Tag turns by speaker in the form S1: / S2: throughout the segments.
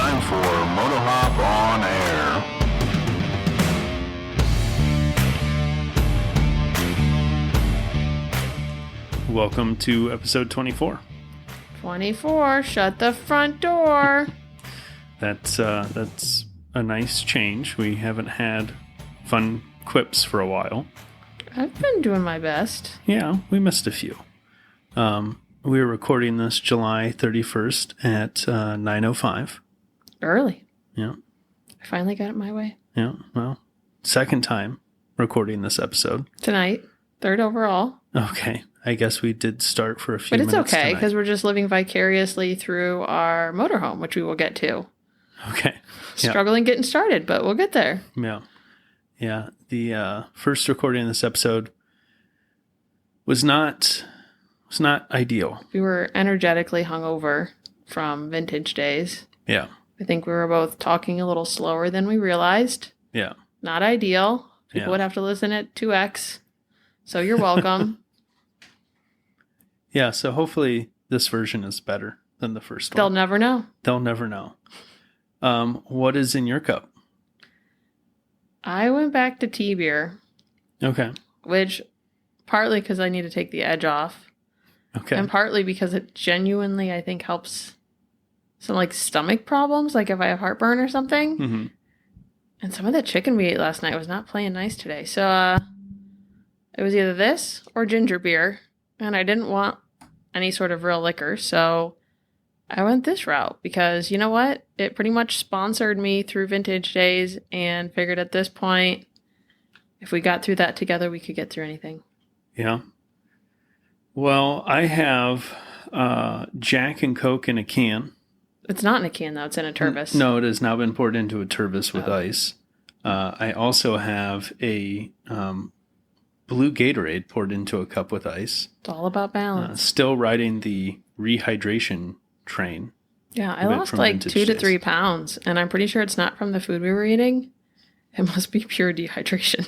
S1: time for Moto Hop on Air.
S2: Welcome to episode 24.
S3: 24, shut the front door.
S2: That's a nice change. We haven't had fun quips for a while.
S3: I've been doing my best.
S2: Yeah, we missed a few. We were recording this July 31st at 9:05.
S3: Early.
S2: Yeah.
S3: I finally got it my way.
S2: Yeah, well, second time recording this episode.
S3: Tonight, third overall.
S2: Okay, I guess we did start for a few
S3: But it's
S2: minutes
S3: okay, because we're just living vicariously through our motorhome, which we will get to.
S2: Okay.
S3: Struggling getting started, but we'll get there.
S2: Yeah. Yeah. The first recording of this episode was not ideal.
S3: We were energetically hungover from vintage days.
S2: Yeah.
S3: I think we were both talking a little slower than we realized.
S2: Yeah.
S3: Not ideal. People would have to listen at 2x. So you're welcome.
S2: Yeah, so hopefully this version is better than the first one.
S3: They'll never know.
S2: They'll never know. What is in your cup?
S3: I went back to tea beer.
S2: Okay.
S3: Which, partly because I need to take the edge off.
S2: Okay.
S3: And partly because it genuinely, I think, helps some, like, stomach problems, like if I have heartburn or something.
S2: Mm-hmm.
S3: And some of the chicken we ate last night was not playing nice today. So, it was either this or ginger beer. And I didn't want any sort of real liquor, so I went this route because, you know what? It pretty much sponsored me through vintage days and figured at this point, if we got through that together, we could get through anything.
S2: Yeah. Well, I have Jack and Coke in a can.
S3: It's not in a can, though. It's in a turbis.
S2: No, it has now been poured into a turbis with ice. I also have a blue Gatorade poured into a cup with ice.
S3: It's all about balance.
S2: Still riding the rehydration train.
S3: Yeah, I lost like 2 to 3 pounds, and I'm pretty sure it's not from the food we were eating. It must be pure dehydration.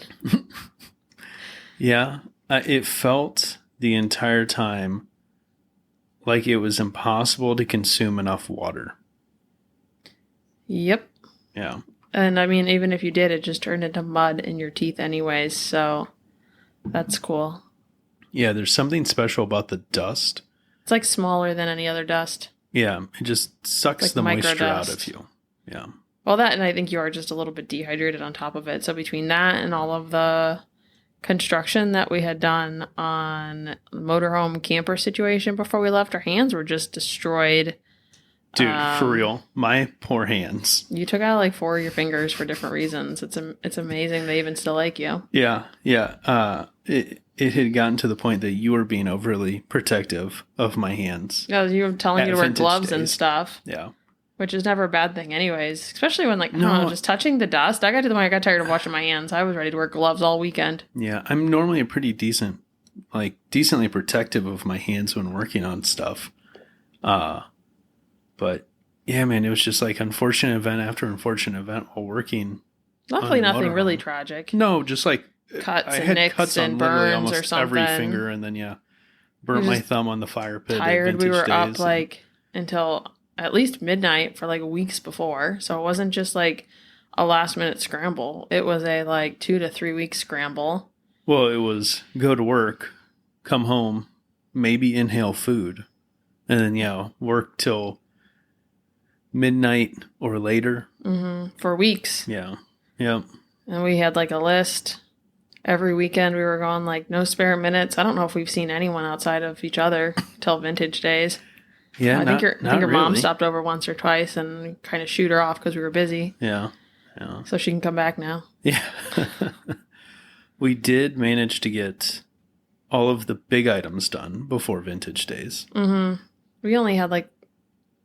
S2: Yeah, it felt the entire time like it was impossible to consume enough water.
S3: Yep.
S2: Yeah.
S3: And I mean, even if you did, it just turned into mud in your teeth anyways, so that's cool.
S2: Yeah, there's something special about the dust.
S3: It's like smaller than any other dust.
S2: Yeah, it just sucks
S3: like
S2: the moisture
S3: microdust.
S2: out of you. Yeah.
S3: Well, that, and I think you are just a little bit dehydrated on top of it. So between that and all of the construction that we had done on the motorhome camper situation before we left, our hands were just destroyed.
S2: Dude, for real. My poor hands.
S3: You took out like 4 of your fingers for different reasons. It's amazing they even still like you.
S2: Yeah, yeah. It had gotten to the point that you were being overly protective of my hands.
S3: Yeah, you were telling you to wear gloves and stuff.
S2: Yeah.
S3: Which is never a bad thing anyways. Especially when, like, I don't know, just touching the dust. I got to the point I got tired of washing my hands. I was ready to wear gloves all weekend.
S2: Yeah, I'm normally a pretty decently protective of my hands when working on stuff. But yeah, man, it was just like unfortunate event after unfortunate event while working.
S3: Luckily, nothing really tragic.
S2: No, just like
S3: cuts and nicks and burns or something.
S2: Every finger, and then burnt my thumb on the fire pit.
S3: Tired. We were up like until at least midnight for like weeks before, so it wasn't just like a last minute scramble. It was a like 2 to 3 week scramble.
S2: Well, it was go to work, come home, maybe inhale food, and then work till midnight or later.
S3: Mm-hmm. For weeks.
S2: Yeah. Yep.
S3: And we had like a list. Every weekend we were going like no spare minutes. I don't know if we've seen anyone outside of each other till vintage days.
S2: Yeah.
S3: I think your mom stopped over once or twice and kind of shoot her off because we were busy.
S2: Yeah. Yeah.
S3: So she can come back now.
S2: Yeah. We did manage to get all of the big items done before vintage days.
S3: Mm-hmm. We only had like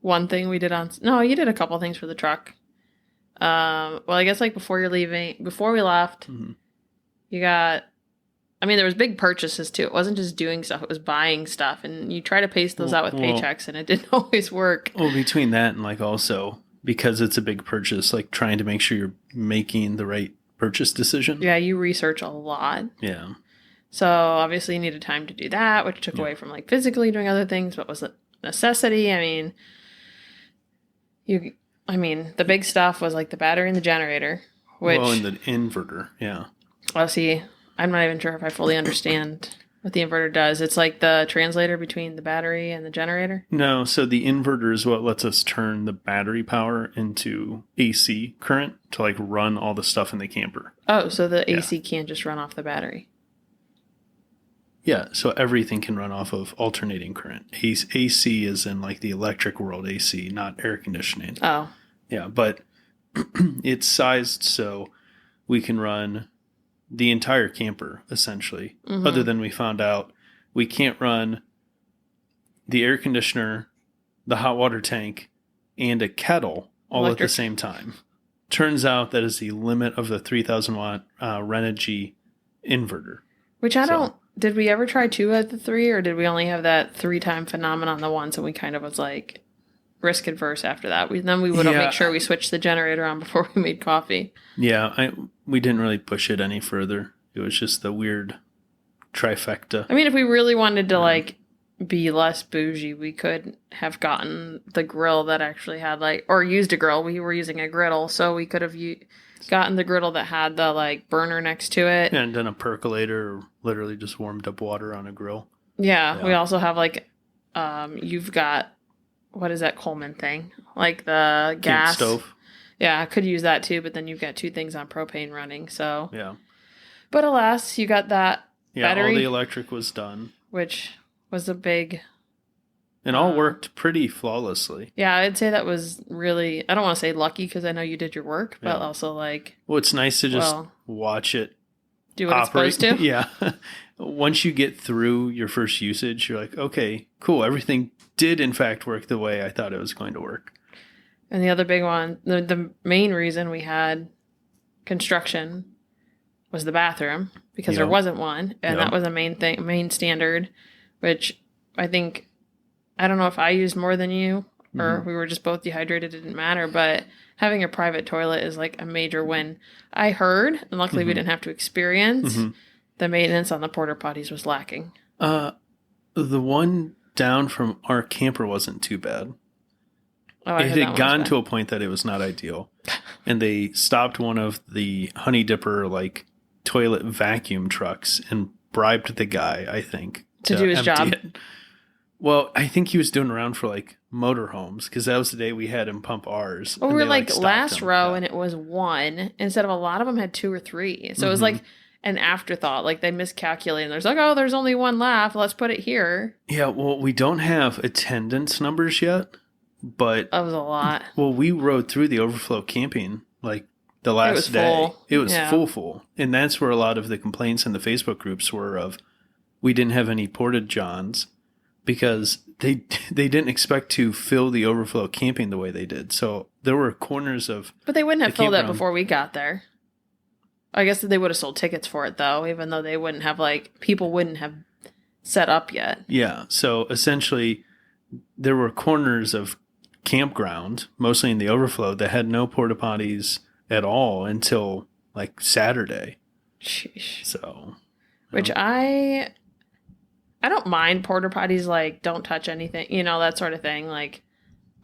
S3: one thing we did no, you did a couple things for the truck. Well, I guess like before we left,
S2: Mm-hmm.
S3: you got, I mean, there was big purchases too. It wasn't just doing stuff, it was buying stuff. And you try to pace those out with paychecks and it didn't always work.
S2: Well, between that and like also because it's a big purchase, like trying to make sure you're making the right purchase decision.
S3: Yeah, you research a lot.
S2: Yeah.
S3: So obviously you needed time to do that, which took away from like physically doing other things, but was a necessity. I mean, I mean, the big stuff was like the battery and the generator, which...
S2: Well, and the inverter, yeah.
S3: Well, see, I'm not even sure if I fully understand what the inverter does. It's like the translator between the battery and the generator?
S2: No, so the inverter is what lets us turn the battery power into AC current to like run all the stuff in the camper.
S3: Oh, so the AC can't just run off the battery.
S2: Yeah, so everything can run off of alternating current. AC is in like the electric world AC, not air conditioning.
S3: Oh.
S2: Yeah, but it's sized so we can run the entire camper, essentially.
S3: Mm-hmm.
S2: Other than we found out we can't run the air conditioner, the hot water tank, and a kettle all at the same time. Turns out that is the limit of the 3,000 watt Renogy inverter.
S3: Which I don't... Did we ever try 2 out of the 3, or did we only have that 3-time phenomenon the once, and we kind of was like risk adverse after that? Then we would make sure we switched the generator on before we made coffee.
S2: Yeah, we didn't really push it any further. It was just the weird trifecta.
S3: I mean, if we really wanted to like be less bougie, we could have gotten the grill that actually had like, or used a grill. We were using a griddle, so we could have gotten the griddle that had the like burner next to it.
S2: And then a percolator, or literally just warmed up water on a grill.
S3: Yeah. We also have like, you've got, what is that Coleman thing? Like the gas
S2: stove.
S3: Yeah, I could use that too, but then you've got 2 things on propane running, so.
S2: Yeah.
S3: But alas, you got that battery.
S2: All the electric was done.
S3: Which was a big...
S2: And all worked pretty flawlessly.
S3: Yeah, I'd say that was really... I don't want to say lucky, because I know you did your work, but also like...
S2: Well, it's nice to just watch it
S3: do what
S2: operate.
S3: It's supposed to.
S2: Yeah. Once you get through your first usage, you're like, okay, cool. Everything did, in fact, work the way I thought it was going to work.
S3: And the other big one, the main reason we had construction was the bathroom, because there wasn't one, and that was a main standard, which I think, I don't know if I used more than you, or we were just both dehydrated, it didn't matter, but having a private toilet is like a major win. I heard, and luckily we didn't have to experience, the maintenance on the porta potties was lacking.
S2: The one down from our camper wasn't too bad.
S3: Oh,
S2: it had gone to a point that it was not ideal. And they stopped one of the Honey Dipper like toilet vacuum trucks and bribed the guy, I think,
S3: to do his job.
S2: It. Well, I think he was doing around for like motorhomes, because that was the day we had him pump ours.
S3: Well, we were like last row and it was 1 instead of a lot of them had 2 or 3. So it was like an afterthought. Like they miscalculated. And there's like, oh, there's only 1 left. Let's put it here. Yeah,
S2: well, we don't have attendance numbers yet. But
S3: that was a lot.
S2: Well, we rode through the overflow camping like the last day.
S3: Full.
S2: It was full. And that's where a lot of the complaints in the Facebook groups were of we didn't have any porta johns because they didn't expect to fill the overflow camping the way they did. So there were corners of...
S3: But they wouldn't have filled it before we got there. I guess they would have sold tickets for it, though, even though they wouldn't have, like, people wouldn't have set up yet.
S2: Yeah. So essentially, there were corners of campground, mostly in the overflow, that had no porta potties at all until like Saturday.
S3: Sheesh.
S2: So,
S3: which I don't mind porta potties, like don't touch anything, that sort of thing. Like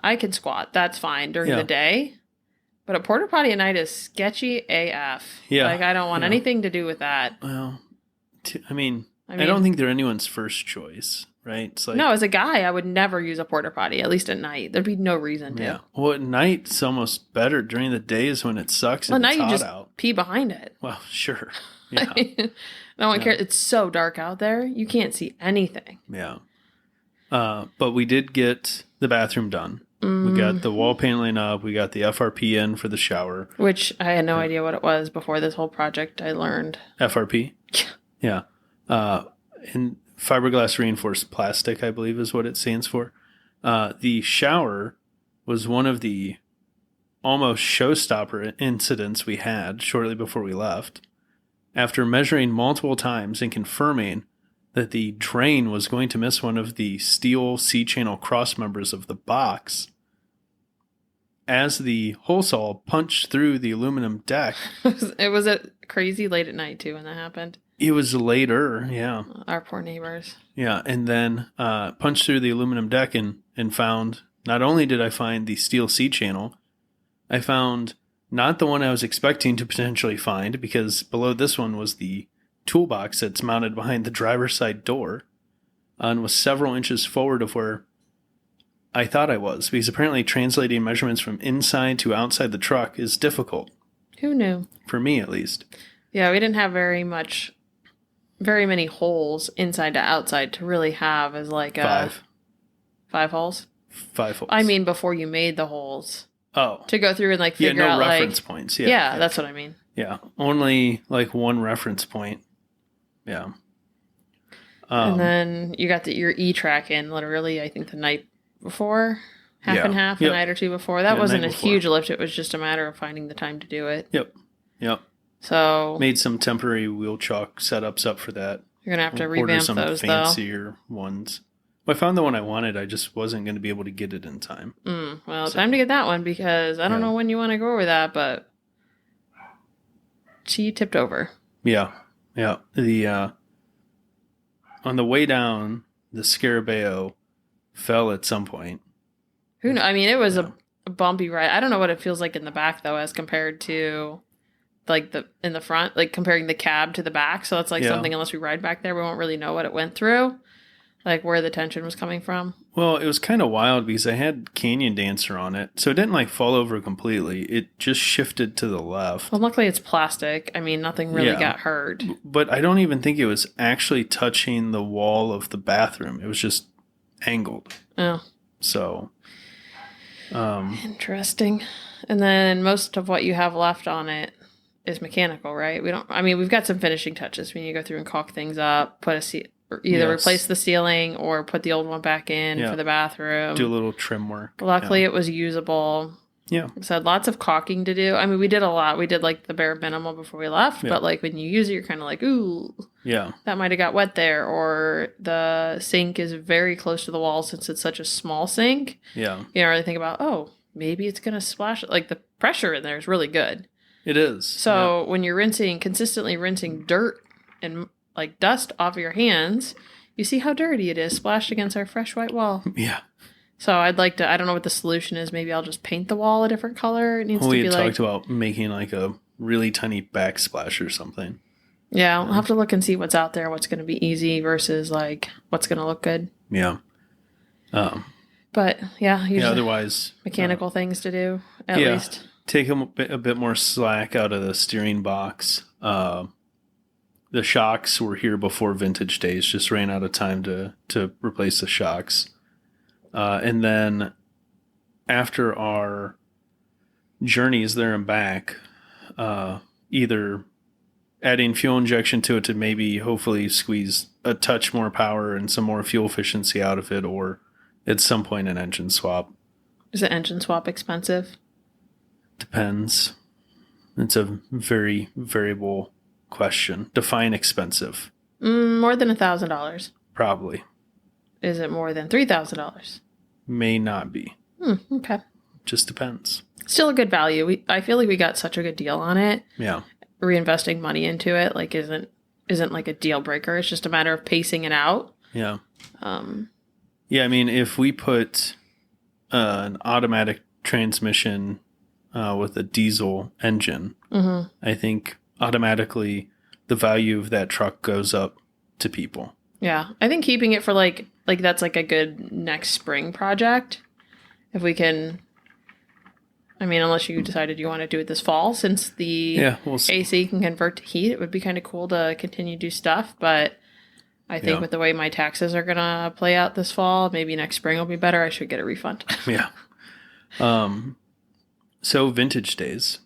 S3: I can squat, that's fine during the day, but a porta potty at night is sketchy AF.
S2: Yeah,
S3: like I don't want anything to do with that.
S2: Well, I mean, I don't think they're anyone's first choice. Right? It's like,
S3: no, as a guy, I would never use a porta potty, at least at night. There'd be no reason to.
S2: Yeah. Well, at night, it's almost better. During the day is when it sucks
S3: and
S2: it's
S3: hot out. At night, you just
S2: out.
S3: Pee behind it.
S2: Well, sure. Yeah.
S3: No one cares. It's so dark out there. You can't see anything.
S2: Yeah. But we did get the bathroom done. We got the wall paneling up. We got the FRP in for the shower.
S3: Which I had no idea what it was before this whole project. I learned.
S2: FRP? Yeah. And fiberglass reinforced plastic, I believe, is what it stands for. The shower was one of the almost showstopper incidents we had shortly before we left. After measuring multiple times and confirming that the drain was going to miss one of the steel C-channel cross members of the box, as the hole saw punched through the aluminum deck.
S3: It was crazy late at night, too, when that happened.
S2: It was later, yeah.
S3: Our poor neighbors.
S2: Yeah, and then punched through the aluminum deck and found, not only did I find the steel C-channel, I found not the one I was expecting to potentially find, because below this one was the toolbox that's mounted behind the driver's side door and was several inches forward of where I thought I was, because apparently translating measurements from inside to outside the truck is difficult.
S3: Who knew?
S2: For me, at least.
S3: Yeah, we didn't have very many holes inside to outside to really have as like a... 5 holes?
S2: 5 holes.
S3: I mean, before you made the holes.
S2: Oh.
S3: To go through and like figure out
S2: reference points. Yeah,
S3: yeah, that's what I mean.
S2: Yeah, only like one reference point. Yeah.
S3: And then you got your E-track in literally, I think, the night before. Half and half, a night or two before. That wasn't a huge lift. It was just a matter of finding the time to do it.
S2: Yep.
S3: So
S2: made some temporary wheel chalk setups up for that.
S3: You're gonna have to revamp
S2: some
S3: those,
S2: fancier ones. Well, I found the one I wanted. I just wasn't going to be able to get it in time.
S3: Time to get that one, because I don't know when you want to go over that, but she tipped over.
S2: Yeah. The on the way down, the Scarabeo fell at some point.
S3: Who knows? I mean, it was a bumpy ride. I don't know what it feels like in the back though, as compared to like in the front, like comparing the cab to the back. So it's like something, unless we ride back there, we won't really know what it went through. Like where the tension was coming from. Well,
S2: it was kind of wild because I had Canyon Dancer on it. So it didn't like fall over completely. It just shifted to the left.
S3: Well, luckily it's plastic. I mean, nothing really got hurt.
S2: But I don't even think it was actually touching the wall of the bathroom. It was just angled.
S3: Oh.
S2: So.
S3: Interesting. And then most of what you have left on it is mechanical, right? We've got some finishing touches. When you go through and caulk things up, put either replace the ceiling or put the old one back in for the bathroom.
S2: Do a little trim work.
S3: Luckily, it was usable.
S2: Yeah.
S3: Like I said, lots of caulking to do. I mean, we did a lot. We did like the bare minimum before we left, but like when you use it, you're kind of like, ooh, that might have got wet there. Or the sink is very close to the wall since it's such a small sink.
S2: Yeah.
S3: You know, really think about, maybe it's going to splash. Like the pressure in there is really good.
S2: It is.
S3: So when you're consistently rinsing dirt and like dust off of your hands, you see how dirty it is splashed against our fresh white wall.
S2: Yeah.
S3: So I don't know what the solution is. Maybe I'll just paint the wall a different color. It needs to be
S2: like... We talked about making like a really tiny backsplash or something.
S3: Yeah, I'll have to look and see what's out there, what's going to be easy versus like what's going to look good.
S2: Yeah.
S3: But usually
S2: otherwise
S3: mechanical things to do at least.
S2: Take a bit more slack out of the steering box. The shocks were here before vintage days, just ran out of time to replace the shocks. And then after our journeys there and back, either adding fuel injection to it to maybe hopefully squeeze a touch more power and some more fuel efficiency out of it, or at some point an engine swap.
S3: Is an engine swap expensive?
S2: Depends. It's a very variable question. Define expensive.
S3: More than $1,000.
S2: Probably.
S3: Is it more than $3,000?
S2: May not be.
S3: Okay.
S2: Just depends.
S3: Still a good value. I feel like we got such a good deal on it.
S2: Yeah.
S3: Reinvesting money into it like isn't like a deal breaker. It's just a matter of pacing it out.
S2: Yeah. I mean, if we put an automatic transmission with a diesel engine, I think automatically the value of that truck goes up to people.
S3: Yeah. I think keeping it for like that's like a good next spring project. If we can, I mean, unless you decided you want to do it this fall, since the
S2: we'll see.
S3: AC can convert to heat, it would be kind of cool to continue to do stuff. But I think with the way my taxes are going to play out this fall, maybe next spring will be better. I should get a refund.
S2: Yeah. So vintage days.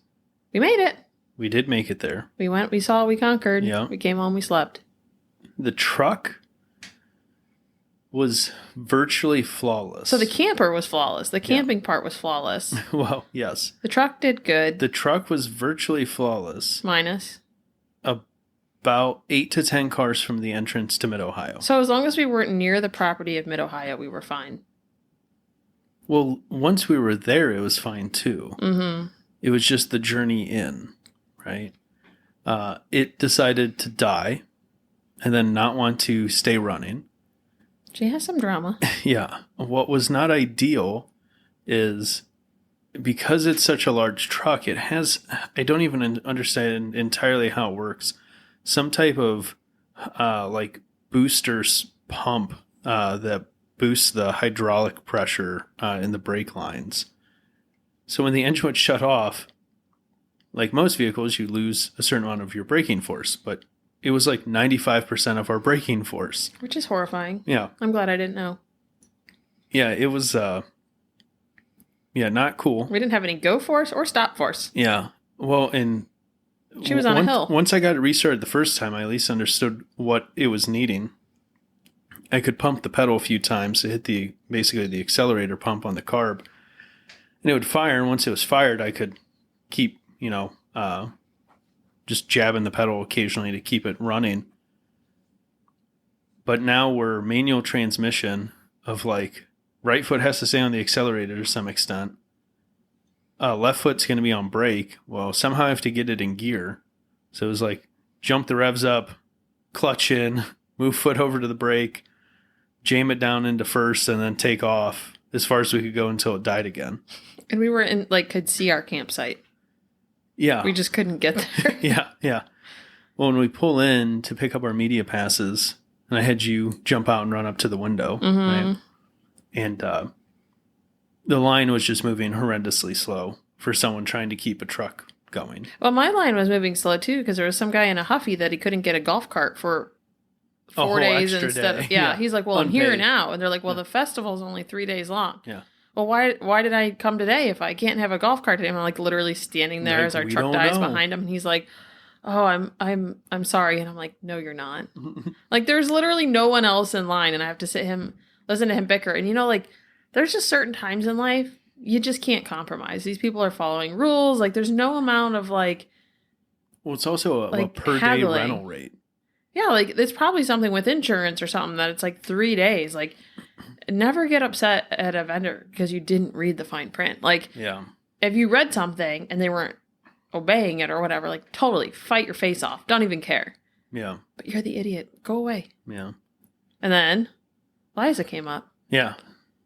S3: We made it.
S2: We did make it there.
S3: We went, we saw, we conquered.
S2: Yeah.
S3: We came home, we slept.
S2: The truck was virtually flawless.
S3: So the camper was flawless. The camping part was flawless.
S2: Well, yes.
S3: The truck did good.
S2: The truck was virtually flawless.
S3: Minus.
S2: About 8 to 10 cars from the entrance to Mid-Ohio.
S3: So as long as we weren't near the property of Mid-Ohio, we were fine.
S2: Well, once we were there, it was fine too. Mm-hmm. It was just the journey in, right? It decided to die and then not want to stay running.
S3: She has some drama.
S2: Yeah. What was not ideal is because it's such a large truck, it has, I don't even understand entirely how it works. Some type of like boosters pump that boosts the hydraulic pressure in the brake lines. So when the engine would shut off, like most vehicles, you lose a certain amount of your braking force, but it was like 95% of our braking force.
S3: Which is horrifying.
S2: Yeah.
S3: I'm glad I didn't know.
S2: Yeah, it was, not cool.
S3: We didn't have any go force or stop force.
S2: Yeah. Well, and
S3: she was on a hill.
S2: Once I got it restarted the first time, I at least understood what it was needing. I could pump the pedal a few times to hit basically the accelerator pump on the carb, and it would fire. And once it was fired, I could keep, just jabbing the pedal occasionally to keep it running. But now we're manual transmission of like right foot has to stay on the accelerator to some extent. Left foot's going to be on brake. Well, somehow I have to get it in gear. So it was like jump the revs up, clutch in, move foot over to the brake, jam it down into first, and then take off as far as we could go until it died again.
S3: And we were could see our campsite.
S2: Yeah.
S3: We just couldn't get there.
S2: Yeah. Well, when we pull in to pick up our media passes, and I had you jump out and run up to the window, right? And the line was just moving horrendously slow for someone trying to keep a truck going.
S3: Well, my line was moving slow too because there was some guy in a Huffy that he couldn't get a golf cart for 4 days instead of he's like, well,
S2: Unpaid.
S3: I'm here now, and they're like, well, the festival's only 3 days long.
S2: Yeah.
S3: Well, why did I come today if I can't have a golf cart today? I'm like literally standing there as our truck dies behind him, and he's like, oh, I'm sorry, and I'm like, no, you're not. Like, there's literally no one else in line, and I have to listen to him bicker, and there's just certain times in life you just can't compromise. These people are following rules. Like, there's no amount of like.
S2: Well, it's also a per
S3: haggling.
S2: day rental rate.
S3: Yeah, like it's probably something with insurance or something that it's like 3 days. Like, never get upset at a vendor because you didn't read the fine print. Like, if you read something and they weren't obeying it or whatever, like totally fight your face off. Don't even care. Yeah. But you're the idiot. Go away.
S2: Yeah.
S3: And then Liza came up.
S2: Yeah.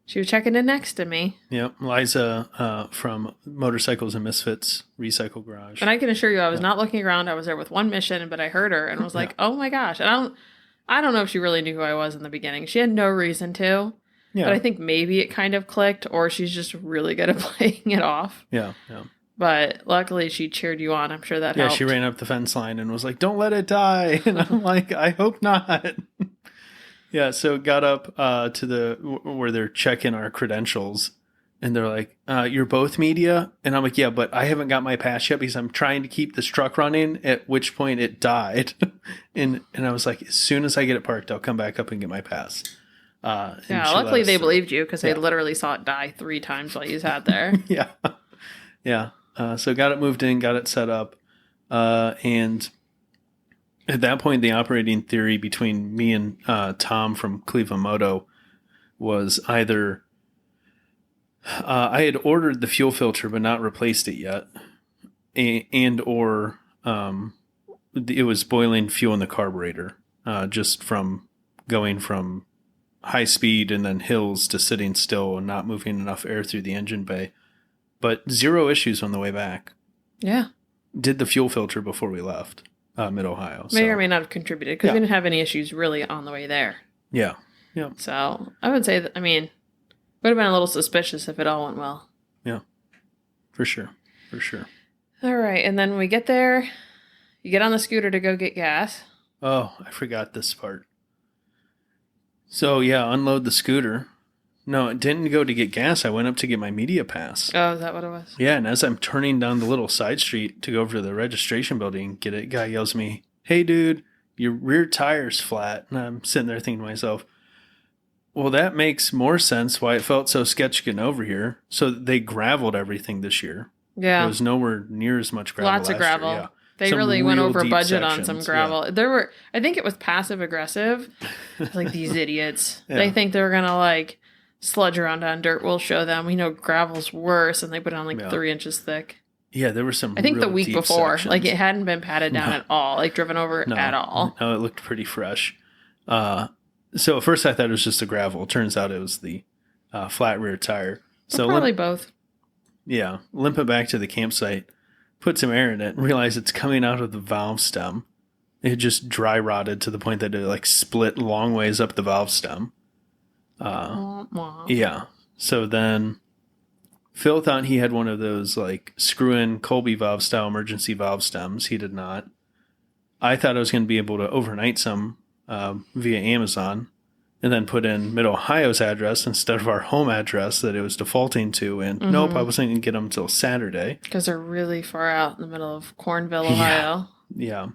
S3: She was checking in next to me.
S2: Yep. Liza from Motorcycles and Misfits Recycle Garage.
S3: And I can assure you, I was not looking around. I was there with one mission, but I heard her and was like, oh my gosh. And I don't know if she really knew who I was in the beginning. She had no reason to. Yeah. But I think maybe it kind of clicked, or she's just really good at playing it off. Yeah. Yeah. But luckily she cheered you on. I'm sure that helped.
S2: Yeah, she ran up the fence line and was like, don't let it die. And I'm like, I hope not. Yeah, so got up to where they're checking our credentials, and they're like, you're both media? And I'm like, yeah, but I haven't got my pass yet because I'm trying to keep this truck running, at which point it died. and I was like, as soon as I get it parked, I'll come back up and get my pass.
S3: Luckily they believed you because they literally saw it die 3 times while you sat there.
S2: Yeah. So got it moved in, got it set up, and at that point, the operating theory between me and Tom from Cleveland Moto was either I had ordered the fuel filter but not replaced it yet, or it was boiling fuel in the carburetor just from going from high speed and then hills to sitting still and not moving enough air through the engine bay. But 0 issues on the way back. Yeah. Did the fuel filter before we left. Mid-Ohio.
S3: May or may not have contributed because we didn't have any issues really on the way there. Yeah. Yeah. So I would say that, would have been a little suspicious if it all went well.
S2: Yeah. For sure.
S3: All right. And then when we get there, you get on the scooter to go get gas.
S2: Oh, I forgot this part. So unload the scooter. No, it didn't go to get gas. I went up to get my media pass.
S3: Oh, is that what it was?
S2: Yeah, and as I'm turning down the little side street to go over to the registration building and get it, guy yells at me, hey, dude, your rear tire's flat. And I'm sitting there thinking to myself, well, that makes more sense why it felt so sketchy getting over here. So they graveled everything this year. Yeah. There was nowhere near as much gravel.
S3: Lots of gravel. Year. Yeah. They really went over budget on some gravel. Yeah. I think it was passive aggressive. Like, these idiots. They think they're going to sludge around on dirt. We'll show them. We know gravel's worse, and they put it on 3 inches thick.
S2: Yeah, there were some.
S3: I think the week before, sections. It hadn't been patted down at all, driven over at all.
S2: No, it looked pretty fresh. So at first I thought it was just the gravel. Turns out it was the flat rear tire. So
S3: probably both.
S2: Yeah. Limp it back to the campsite, put some air in it, and realize it's coming out of the valve stem. It just dry rotted to the point that it like split long ways up the valve stem. Yeah. So then Phil thought he had one of those like screw-in Colby valve style emergency valve stems. He did not. I thought I was going to be able to overnight some via Amazon and then put in Mid-Ohio's address instead of our home address that it was defaulting to. And nope, I wasn't going to get them until Saturday.
S3: Because they're really far out in the middle of Cornville, Ohio.
S2: Yeah.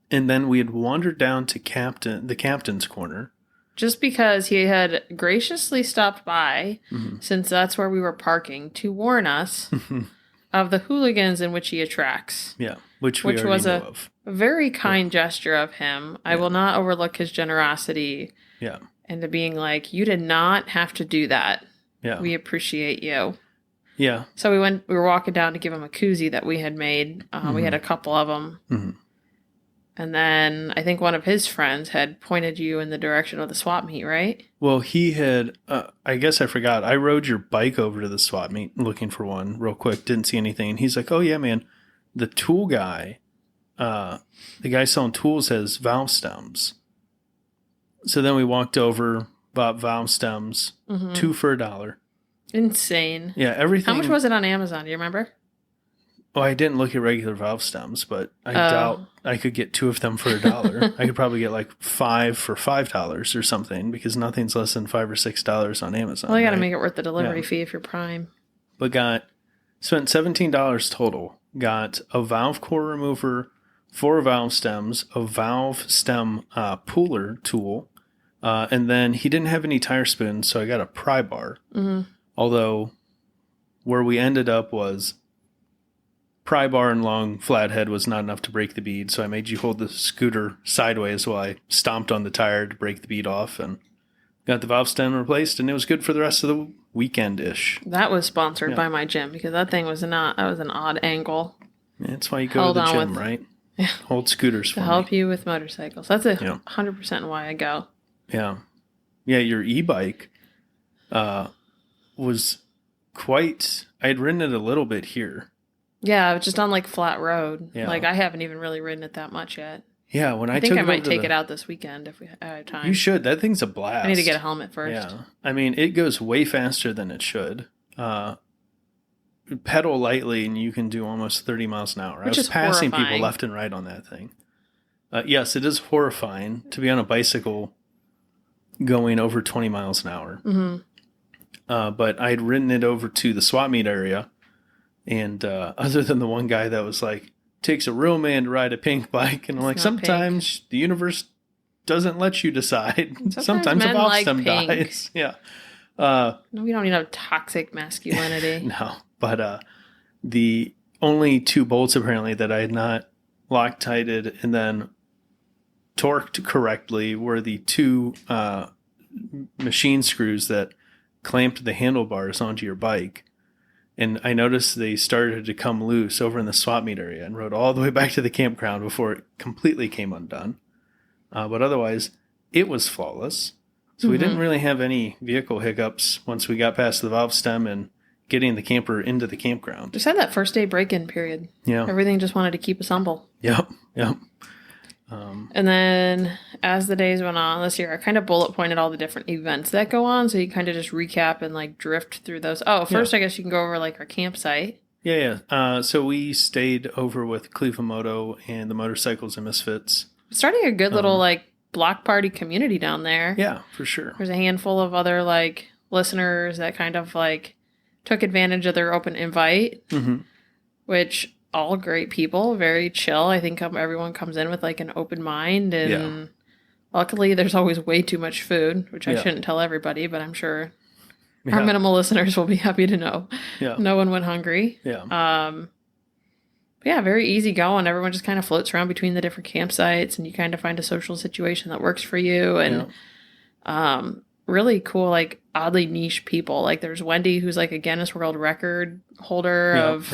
S2: And then we had wandered down to the captain's corner.
S3: Just because he had graciously stopped by, since that's where we were parking, to warn us of the hooligans in which he attracts.
S2: Yeah, which was
S3: a very kind gesture of him. I will not overlook his generosity.
S2: Yeah.
S3: Into being like, you did not have to do that.
S2: Yeah.
S3: We appreciate you.
S2: Yeah.
S3: So we were walking down to give him a koozie that we had made. We had a couple of them. And then I think one of his friends had pointed you in the direction of the swap meet, right?
S2: Well, he had, I guess I forgot. I rode your bike over to the swap meet looking for one real quick. Didn't see anything. And he's like, oh, yeah, man, the tool guy, the guy selling tools has valve stems. So then we walked over, bought valve stems, 2 for $1.
S3: Insane.
S2: Yeah, everything.
S3: How much was it on Amazon? Do you remember?
S2: Oh, I didn't look at regular valve stems, but I doubt I could get 2 of them for $1. I could probably get like 5 for $5 or something because nothing's less than $5 or $6 on Amazon.
S3: Well, you got to make it worth the delivery fee if you're Prime.
S2: But spent $17 total. Got a valve core remover, 4 valve stems, a valve stem pooler tool, and then he didn't have any tire spoons, so I got a pry bar. Although where we ended up was pry bar and long flathead was not enough to break the bead, so I made you hold the scooter sideways while I stomped on the tire to break the bead off and got the valve stem replaced, and it was good for the rest of the weekend-ish.
S3: That was sponsored by my gym because that thing was that was an odd angle.
S2: Yeah, that's why you go to the gym, right?
S3: Yeah.
S2: Hold scooters for
S3: to
S2: me.
S3: help you with motorcycles. That's 100% why I go.
S2: Yeah. Yeah, your e-bike was quite... I had ridden it a little bit here.
S3: Yeah, just on like flat road.
S2: Yeah.
S3: Like I haven't even really ridden it that much yet.
S2: Yeah, when I
S3: think I might take it out this weekend if we have time.
S2: You should. That thing's a blast.
S3: I need to get a helmet first.
S2: Yeah. I mean, it goes way faster than it should. Pedal lightly and you can do almost 30 miles an hour.
S3: Which
S2: I was passing
S3: horrifying.
S2: people left and right on that thing. Yes, it is horrifying to be on a bicycle going over 20 miles an hour. But I had ridden it over to the swap meet area. And other than the one guy that was like, takes a real man to ride a pink bike. And I'm like, sometimes the universe doesn't let you decide. Sometimes a valve stem dies. Yeah.
S3: No, we don't need no toxic masculinity.
S2: No. But the only 2 bolts apparently that I had not Loctited and then torqued correctly were the 2 machine screws that clamped the handlebars onto your bike. And I noticed they started to come loose over in the swap meet area and rode all the way back to the campground before it completely came undone. But otherwise, it was flawless. So we didn't really have any vehicle hiccups once we got past the valve stem and getting the camper into the campground.
S3: Just had that first day break-in period.
S2: Yeah.
S3: Everything just wanted to keep us humble.
S2: Yep.
S3: And then as the days went on this year, I kind of bullet pointed all the different events that go on. So you kind of just recap and like drift through those. Oh, first I guess you can go over like our campsite.
S2: Yeah. So we stayed over with Cleveland Moto and the Motorcycles and Misfits.
S3: Starting a good little like block party community down there.
S2: Yeah, for sure.
S3: There's a handful of other like listeners that kind of like took advantage of their open invite, which all great people, very chill. I think everyone comes in with like an open mind, and luckily there's always way too much food, which I shouldn't tell everybody, but I'm sure our minimal listeners will be happy to know. Yeah. No one went hungry.
S2: Yeah.
S3: Very easy going. Everyone just kind of floats around between the different campsites, and you kind of find a social situation that works for you. And really cool, like oddly niche people. Like there's Wendy, who's like a Guinness World Record holder of,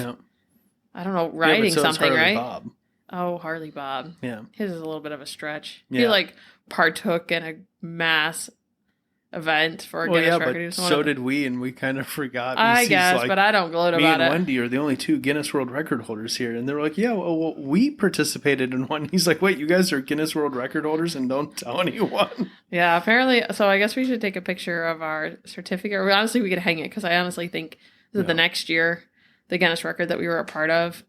S3: I don't know, riding something,
S2: Harley
S3: right?
S2: Bob.
S3: Oh, Harley Bob.
S2: Yeah.
S3: His is a little bit of a stretch.
S2: Yeah.
S3: He like partook in a mass event for a
S2: Well,
S3: Guinness
S2: yeah,
S3: record.
S2: but
S3: He just
S2: so
S3: wanted-
S2: did we, and we kind of forgot.
S3: I
S2: He's
S3: guess,
S2: like,
S3: but I don't gloat
S2: me
S3: about
S2: and
S3: it.
S2: Wendy are the only two Guinness World Record holders here. And they were like, yeah, well, we participated in one. He's like, wait, you guys are Guinness World Record holders and don't tell anyone?
S3: Yeah, apparently. So I guess we should take a picture of our certificate. Or honestly, we could hang it because I honestly think that the next year, the Guinness record that we were a part of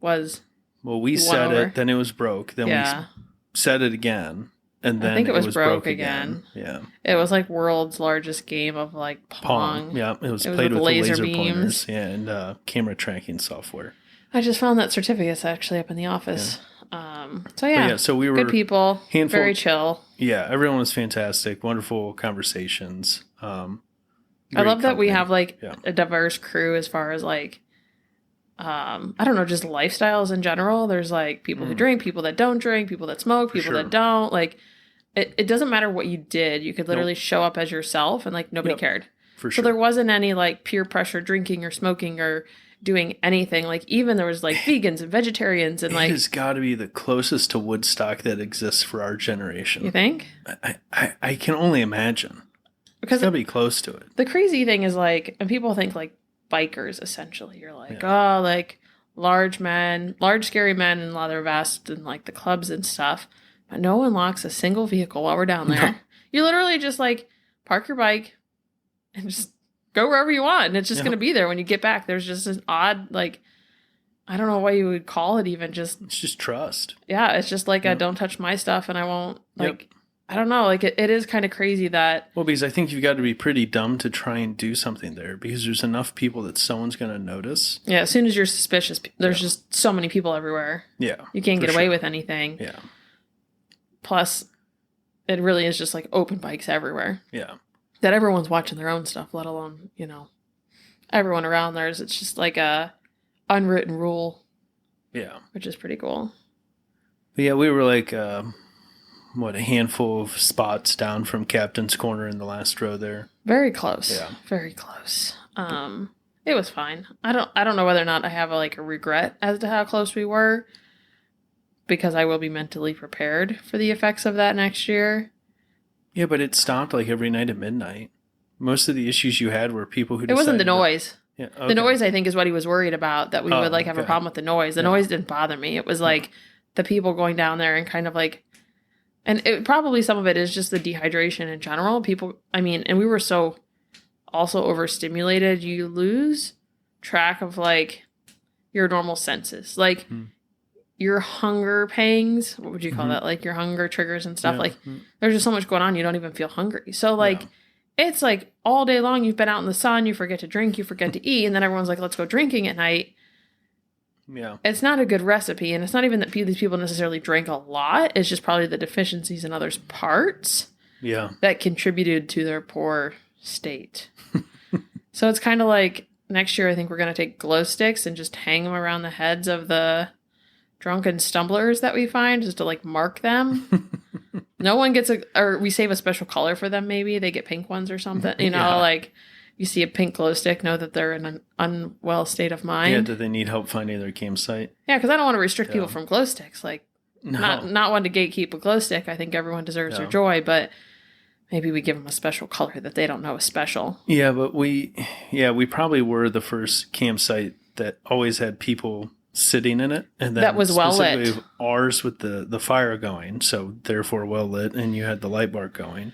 S3: was.
S2: Well, we said it, then it was broke. Then we said it again. And then
S3: I think it was broke
S2: again. Yeah.
S3: It was like world's largest game of like Pong.
S2: Yeah, it was played with laser pointers. Yeah, and camera tracking software.
S3: I just found that certificate's actually up in the office.
S2: Yeah. So we were
S3: good people, very chill.
S2: Yeah, everyone was fantastic. Wonderful conversations.
S3: I love that we have like a diverse crew as far as like, I don't know, just lifestyles in general. There's like people who drink, people that don't drink, people that smoke, people that don't. Like, it doesn't matter what you did. You could literally show up as yourself and like nobody cared.
S2: For sure.
S3: So there wasn't any like peer pressure drinking or smoking or doing anything. Like even there was like vegans and vegetarians and like.
S2: It has got to be the closest to Woodstock that exists for our generation.
S3: You think?
S2: I can only imagine. Because it's got to be close to it.
S3: The crazy thing is like, and people think like bikers essentially. You're like, oh, like large scary men in leather vests and like the clubs and stuff. But no one locks a single vehicle while we're down there. You literally just like park your bike and just go wherever you want. And it's just going to be there when you get back. There's just an odd, like, I don't know what you would call it even. It's
S2: just trust.
S3: Yeah. It's just like, I don't touch my stuff and I won't like, I don't know. Like it is kind of crazy that.
S2: Well, because I think you've got to be pretty dumb to try and do something there because there's enough people that someone's going to notice.
S3: Yeah. As soon as you're suspicious, there's just so many people everywhere.
S2: Yeah.
S3: You can't get away with anything.
S2: Yeah.
S3: Plus, it really is just like open bikes everywhere.
S2: Yeah.
S3: That everyone's watching their own stuff, let alone, you know, everyone around theirs. It's just like a unwritten rule.
S2: Yeah.
S3: Which is pretty cool.
S2: But yeah, we were like, a handful of spots down from Captain's Corner in the last row there.
S3: Very close.
S2: Yeah.
S3: Very close. It was fine. I don't know whether or not I have a regret as to how close we were. Because I will be mentally prepared for the effects of that next year. Yeah,
S2: but it stopped like every night at midnight. Most of the issues you had were people who
S3: It wasn't the noise.
S2: Yeah, okay.
S3: The noise, I think, is what he was worried about, that we would have a problem with the noise. The noise didn't bother me. It was like the people going down there and kind of like, and it probably some of it is just the dehydration in general. People, I mean, and we were so also overstimulated, you lose track of like your normal senses. Like, your hunger pangs, what would you call that? Like your hunger triggers and stuff. Like there's just so much going on. You don't even feel hungry. So like, it's like all day long you've been out in the sun, you forget to drink, you forget to eat. And then everyone's like, let's go drinking at night.
S2: Yeah.
S3: It's not a good recipe. And it's not even that these people necessarily drank a lot. It's just probably the deficiencies in others' parts.
S2: Yeah.
S3: That contributed to their poor state. So it's kind of like next year, I think we're going to take glow sticks and just hang them around the heads of the drunken stumblers that we find, just to like mark them. No one gets or we save a special color for them. Maybe they get pink ones or something, you know, like you see a pink glow stick, know that they're in an unwell state of mind.
S2: Yeah. Do they need help finding their campsite?
S3: Yeah. Cause I don't want to restrict people from glow sticks. Like not one to gatekeep a glow stick. I think everyone deserves their joy, but maybe we give them a special color that they don't know is special.
S2: Yeah. But we probably were the first campsite that always had people sitting in it, and then
S3: that was well lit.
S2: Ours with the fire going, so therefore well lit, and you had the light bar going.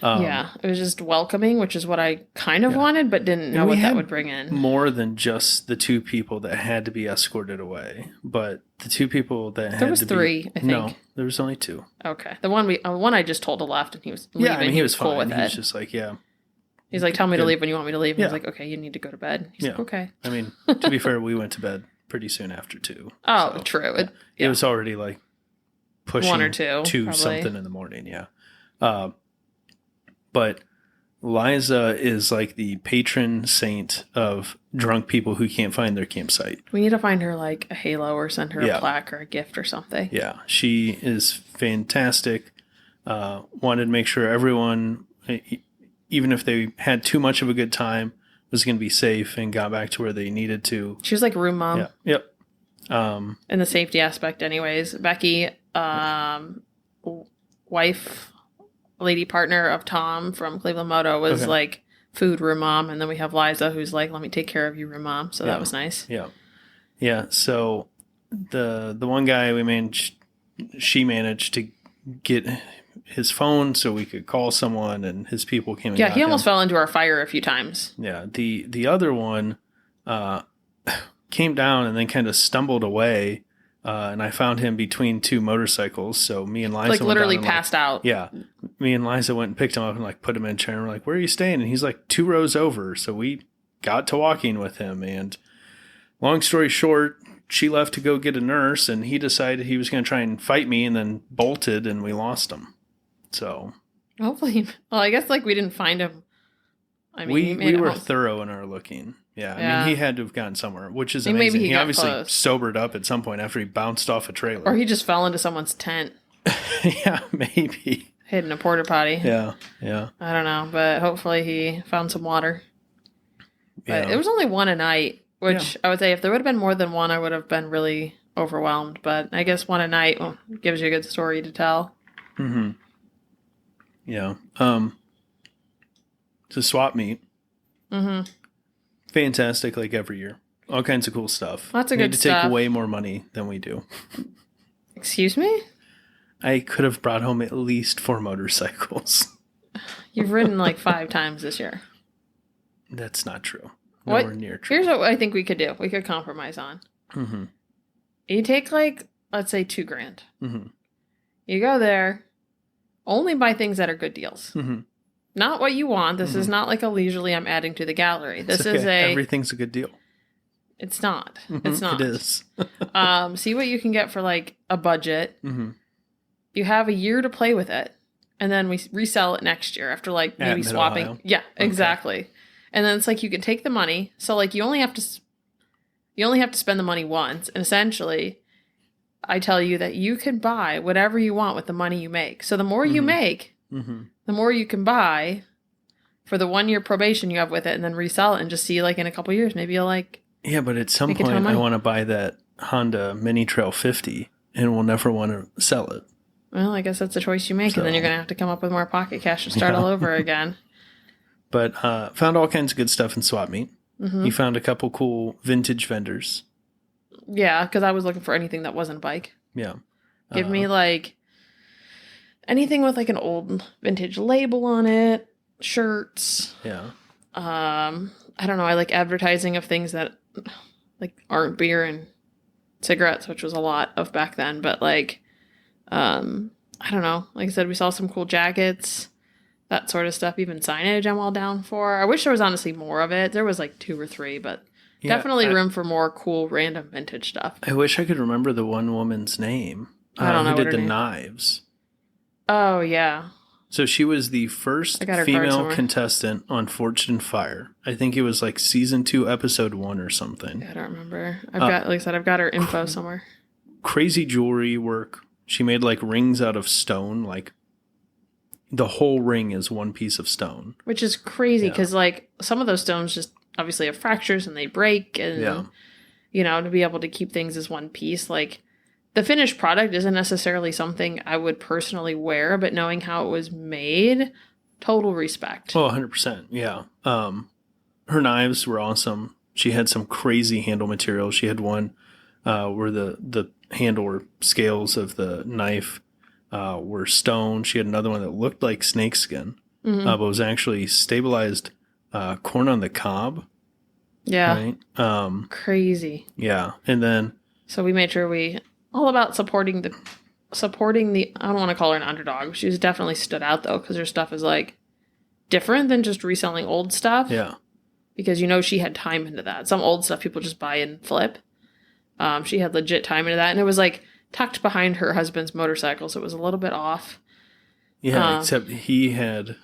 S3: It was just welcoming, which is what I kind of wanted, but didn't know what that would bring in.
S2: More than just the two people that had to be escorted away, but the two people that
S3: there was three. I think
S2: no, there was only two.
S3: Okay, the one I just told to left, and he was leaving.
S2: Yeah, I mean, he was
S3: cool
S2: fine.
S3: with
S2: he was
S3: it.
S2: just like,
S3: He's like, tell me to leave when you want me to leave. And I was like, okay, you need to go to bed. He's like, okay.
S2: I mean, to be fair, we went to bed pretty soon after 2.
S3: Oh, so, true.
S2: It was already like pushing
S3: 1 or 2
S2: to
S3: probably.
S2: Something in the morning. Yeah. But Liza is like the patron saint of drunk people who can't find their campsite.
S3: We need to find her like a halo or send her a plaque or a gift or something.
S2: Yeah. She is fantastic. Wanted to make sure everyone, even if they had too much of a good time, was going to be safe and got back to where they needed to.
S3: She was like room mom.
S2: Yeah. Yep.
S3: In the safety aspect anyways. Becky, wife lady partner of Tom from Cleveland Moto was
S2: Okay.
S3: like food room mom, and then we have Liza who's like, let me take care of you, room mom. So that was nice.
S2: Yeah. Yeah. So the one guy she managed to get his phone so we could call someone, and his people came and
S3: Yeah,
S2: got
S3: he almost
S2: him.
S3: fell into our fire a few times.
S2: Yeah. The other one came down and then kind of stumbled away. And I found him between two motorcycles. So me and Liza
S3: Like
S2: went
S3: literally
S2: down and,
S3: passed out.
S2: Yeah. Me and Liza went and picked him up and like put him in a chair. And we're like, where are you staying? And he's like 2 rows over. So we got to walking with him. And long story short, she left to go get a nurse, and he decided he was going to try and fight me, and then bolted, and we lost him. So
S3: Hopefully. Well, I guess like we didn't find him. I mean, he made
S2: we
S3: it
S2: were
S3: home.
S2: thorough in our looking. Yeah. I
S3: Yeah.
S2: mean, he had to have gotten somewhere, which is
S3: I think maybe
S2: amazing.
S3: he
S2: He
S3: got
S2: obviously
S3: close.
S2: sobered up at some point after he bounced off a trailer.
S3: Or he just fell into someone's tent,
S2: Yeah, maybe.
S3: hid in a porta potty.
S2: Yeah. Yeah.
S3: I don't know, but hopefully he found some water. But
S2: Yeah.
S3: it was only one a night, which I would say if there would have been more than one, I would have been really overwhelmed. But I guess one a night gives you a good story to tell.
S2: Mm-hmm. Yeah. It's a swap meet.
S3: Mm-hmm.
S2: Fantastic, like every year. All kinds of cool stuff.
S3: Lots of
S2: Need
S3: good
S2: to
S3: stuff.
S2: take way more money than we do.
S3: Excuse me?
S2: I could have brought home at least 4 motorcycles.
S3: You've ridden like 5 times this year.
S2: That's not true.
S3: What?
S2: Nowhere near true.
S3: Here's what I think we could do. We could compromise on.
S2: Mm-hmm.
S3: You take like, let's say $2,000.
S2: Mm-hmm.
S3: You go there, only buy things that are good deals.
S2: Mm-hmm.
S3: Not what you want. This is not like a leisurely I'm adding to the gallery. This is
S2: Everything's a good deal.
S3: It's not. It's not.
S2: It is.
S3: See what you can get for like a budget.
S2: Mm-hmm.
S3: You have a year to play with it, and then we resell it next year after like maybe swapping.
S2: Mid-Ohio?
S3: Yeah, exactly. And then it's like you can take the money. So like you only have to spend the money once, and essentially, I tell you that you can buy whatever you want with the money you make. So the more you make, the more you can buy for the 1 year probation you have with it, and then resell it and just see like in a couple years maybe you'll like.
S2: Yeah, but at some
S3: Make a ton of
S2: point I
S3: money.
S2: want to buy that Honda Mini Trail 50 and we'll never want to sell it.
S3: Well, I guess that's a choice you make, and then you're gonna have to come up with more pocket cash to start all over again.
S2: But found all kinds of good stuff in swap meet.
S3: Mm-hmm.
S2: You found a couple cool vintage vendors.
S3: Yeah, because I was looking for anything that wasn't a bike.
S2: Yeah.
S3: Give me like anything with like an old vintage label on it, shirts.
S2: Yeah.
S3: I don't know. I like advertising of things that like aren't beer and cigarettes, which was a lot of back then. But like, I don't know. Like I said, we saw some cool jackets, that sort of stuff. Even signage, I'm all down for. I wish there was honestly more of it. There was like 2 or 3, but
S2: Yeah,
S3: definitely room for more cool random vintage stuff.
S2: I wish I could remember the one woman's name.
S3: I don't know
S2: Who
S3: what
S2: did
S3: her
S2: the
S3: name-
S2: knives.
S3: Oh yeah.
S2: So she was the first
S3: I got her card
S2: female
S3: somewhere.
S2: contestant on Forged in Fire. I think it was like season 2, episode 1 or something.
S3: I don't remember. I've got, like I said, I've got her info somewhere.
S2: Crazy jewelry work. She made like rings out of stone. Like the whole ring is one piece of stone.
S3: Which is crazy
S2: Yeah.
S3: because, like, some of those stones just obviously have fractures and they break. And,
S2: Yeah.
S3: you know, to be able to keep things as one piece, like, the finished product isn't necessarily something I would personally wear, but knowing how it was made, total respect.
S2: Oh, 100%. Yeah. Her knives were awesome. She had some crazy handle material. She had one where the handle or scales of the knife were stone. She had another one that looked like snakeskin, but was actually stabilized corn on the cob.
S3: Yeah.
S2: Right.
S3: Crazy.
S2: Yeah. And then
S3: So we made sure all about supporting the, I don't want to call her an underdog. She was definitely stood out though, because her stuff is like different than just reselling old stuff.
S2: yeah.
S3: Because you know she had time into that. Some old stuff people just buy and flip. She had legit time into that, and it was like tucked behind her husband's motorcycle, so it was a little bit off.
S2: Yeah, except he had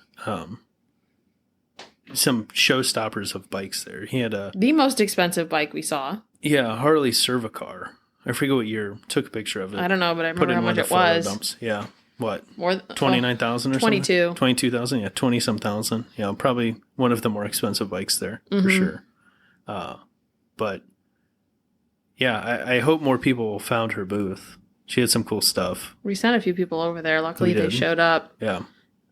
S2: some showstoppers of bikes there. He had
S3: The most expensive bike we saw.
S2: a Harley Cervicar. I forget what year. Took a picture of it.
S3: I don't know, but I
S2: Put
S3: remember
S2: in
S3: how
S2: one
S3: much
S2: of the
S3: it
S2: photo
S3: was.
S2: dumps. Yeah. What?
S3: More
S2: 29,000 or
S3: 22.
S2: something? 22,000. Yeah, 20-some thousand. Yeah, probably one of the more expensive bikes there for sure. But yeah, I hope more people found her booth. She had some cool stuff.
S3: We sent a few people over there. Luckily,
S2: We
S3: they
S2: did.
S3: showed up.
S2: Yeah.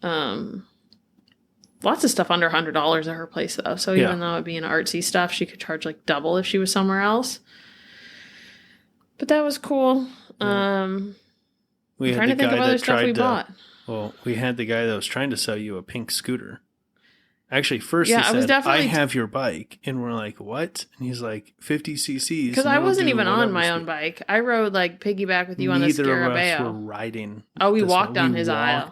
S3: Lots of stuff under $100 at her place, though. So even though it'd be an artsy stuff, she could charge like double if she was somewhere else. But that was cool. I'm trying to think of other stuff we bought.
S2: Well, we had the guy that was trying to sell you a pink scooter. Actually, first he said, I have your bike. And we're like, what? And he's like, 50 cc's.
S3: Because I wasn't even on my own bike. I rode like piggyback with you on the Scarabeo.
S2: Neither of us were riding.
S3: Oh, we walked down his aisle.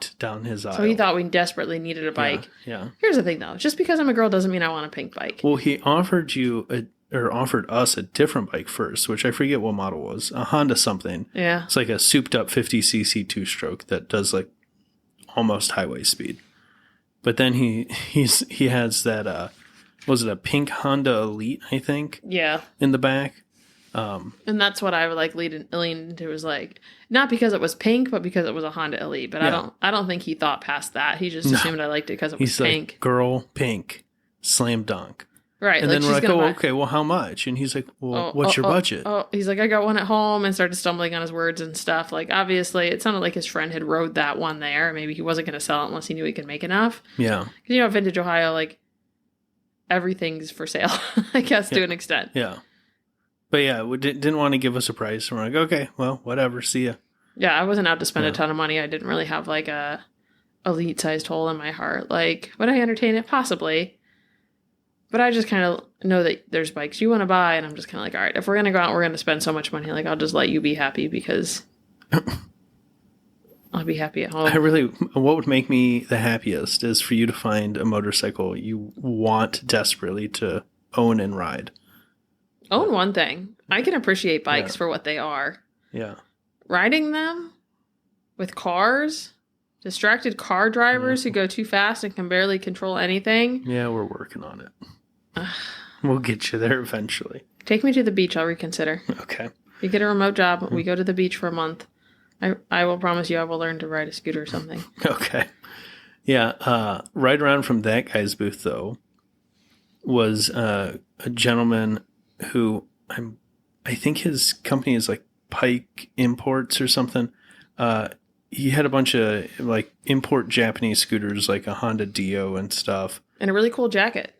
S2: So
S3: he thought we desperately needed a bike.
S2: Yeah.
S3: Here's the thing, though. Just because I'm a girl doesn't mean I want a pink bike.
S2: Well, he offered us a different bike first, which I forget what model was. A Honda something.
S3: Yeah.
S2: It's like a souped up 50cc two-stroke that does like almost highway speed. But then he has that, was it a pink Honda Elite, I think?
S3: Yeah.
S2: In the back.
S3: And that's what I would like lean into, was like, not because it was pink, but because it was a Honda Elite. But I don't think he thought past that. He just assumed I liked it because it was pink.
S2: Like, girl, pink, slam dunk.
S3: Right.
S2: And then we're like, okay, well, how much? And he's like, well, what's your budget?
S3: He's like, I got one at home, and started stumbling on his words and stuff. Like, obviously, it sounded like his friend had rode that one there. Maybe he wasn't going to sell it unless he knew he could make enough.
S2: Yeah.
S3: Because, Vintage Ohio, like, everything's for sale, I guess, to an extent.
S2: Yeah. But yeah, we didn't want to give us a price. We're like, okay, well, whatever, see ya.
S3: Yeah, I wasn't out to spend a ton of money. I didn't really have, like, a elite-sized hole in my heart. Like, would I entertain it? Possibly. But I just kind of know that there's bikes you want to buy, and I'm just kind of like, all right, if we're going to go out, we're going to spend so much money. Like, I'll just let you be happy because I'll be happy at home.
S2: What would make me the happiest is for you to find a motorcycle you want desperately to own and ride.
S3: Own one thing. I can appreciate bikes for what they are.
S2: Yeah.
S3: Riding them with cars, distracted car drivers who go too fast and can barely control anything.
S2: Yeah, we're working on it. We'll get you there eventually.
S3: Take me to the beach. I'll reconsider.
S2: Okay.
S3: If you get a remote job, we go to the beach for a month. I will promise you I will learn to ride a scooter or something.
S2: Okay. Yeah. Right around from that guy's booth, though, was a gentleman who I think his company is like Pike Imports or something. He had a bunch of like import Japanese scooters, like a Honda Dio and stuff.
S3: And a really cool jacket.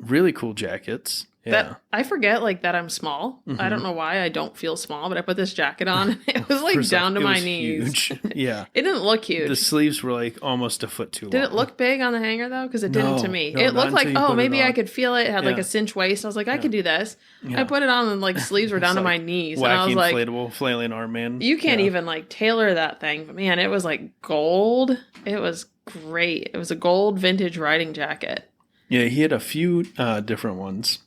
S2: Really cool jackets. Yeah.
S3: I forget like that I'm small. Mm-hmm. I don't know why I don't feel small, but I put this jacket on and it was like down to my knees.
S2: Huge. Yeah.
S3: It didn't look huge.
S2: The sleeves were like almost a foot too long.
S3: Did it look big on the hanger though? Because it didn't to me. It looked like, maybe I could feel it. It had like a cinch waist. I was like, I could do this. Yeah. I put it on and like sleeves were down to my knees.
S2: Wacky
S3: and I was like,
S2: inflatable flailing arm man.
S3: You can't even like tailor that thing. But man, it was like gold. It was great. It was a gold vintage riding jacket.
S2: Yeah, he had a few different ones.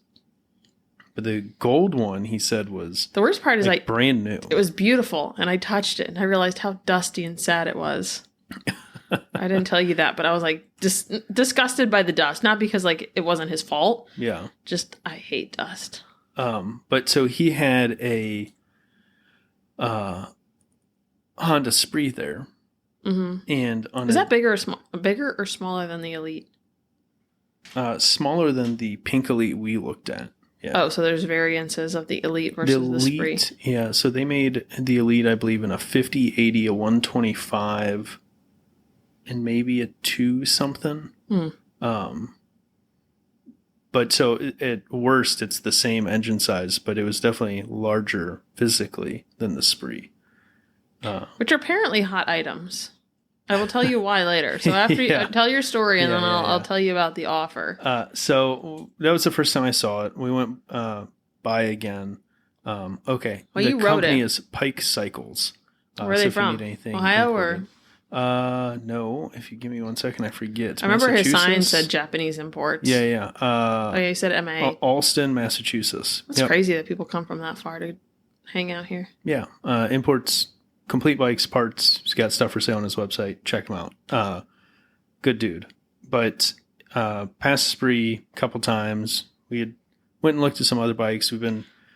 S2: But the gold one, he said, was
S3: the worst part is like
S2: brand new.
S3: It was beautiful, and I touched it, and I realized how dusty and sad it was. I didn't tell you that, but I was like disgusted by the dust, not because like it wasn't his fault. Yeah, just I hate dust.
S2: But so he had a Honda Spree there, and
S3: is that bigger or smaller than the Elite?
S2: Smaller than the Pink Elite we looked at. Yeah.
S3: Oh, so there's variances of the Elite versus the Spree.
S2: Yeah, so they made the Elite, I believe, in a 50, 80, a 125, and maybe a 2 something. But so at worst, it's the same engine size, but it was definitely larger physically than the Spree.
S3: Which are apparently hot items. I will tell you why later. So after you tell your story, and then I'll tell you about the offer.
S2: So that was the first time I saw it. We went by again. Okay.
S3: Well,
S2: the
S3: you wrote
S2: company
S3: it.
S2: is Pike Cycles.
S3: Where are they from? Ohio or?
S2: No. If you give me 1 second, I forget.
S3: I remember his sign said Japanese imports.
S2: Yeah.
S3: You said MA.
S2: Alston, Massachusetts.
S3: That's crazy that people come from that far to hang out here.
S2: Yeah. Imports complete bikes, parts. He's got stuff for sale on his website. Check him out. Good dude. But past Spree a couple times. We had went and looked at some other bikes.
S3: We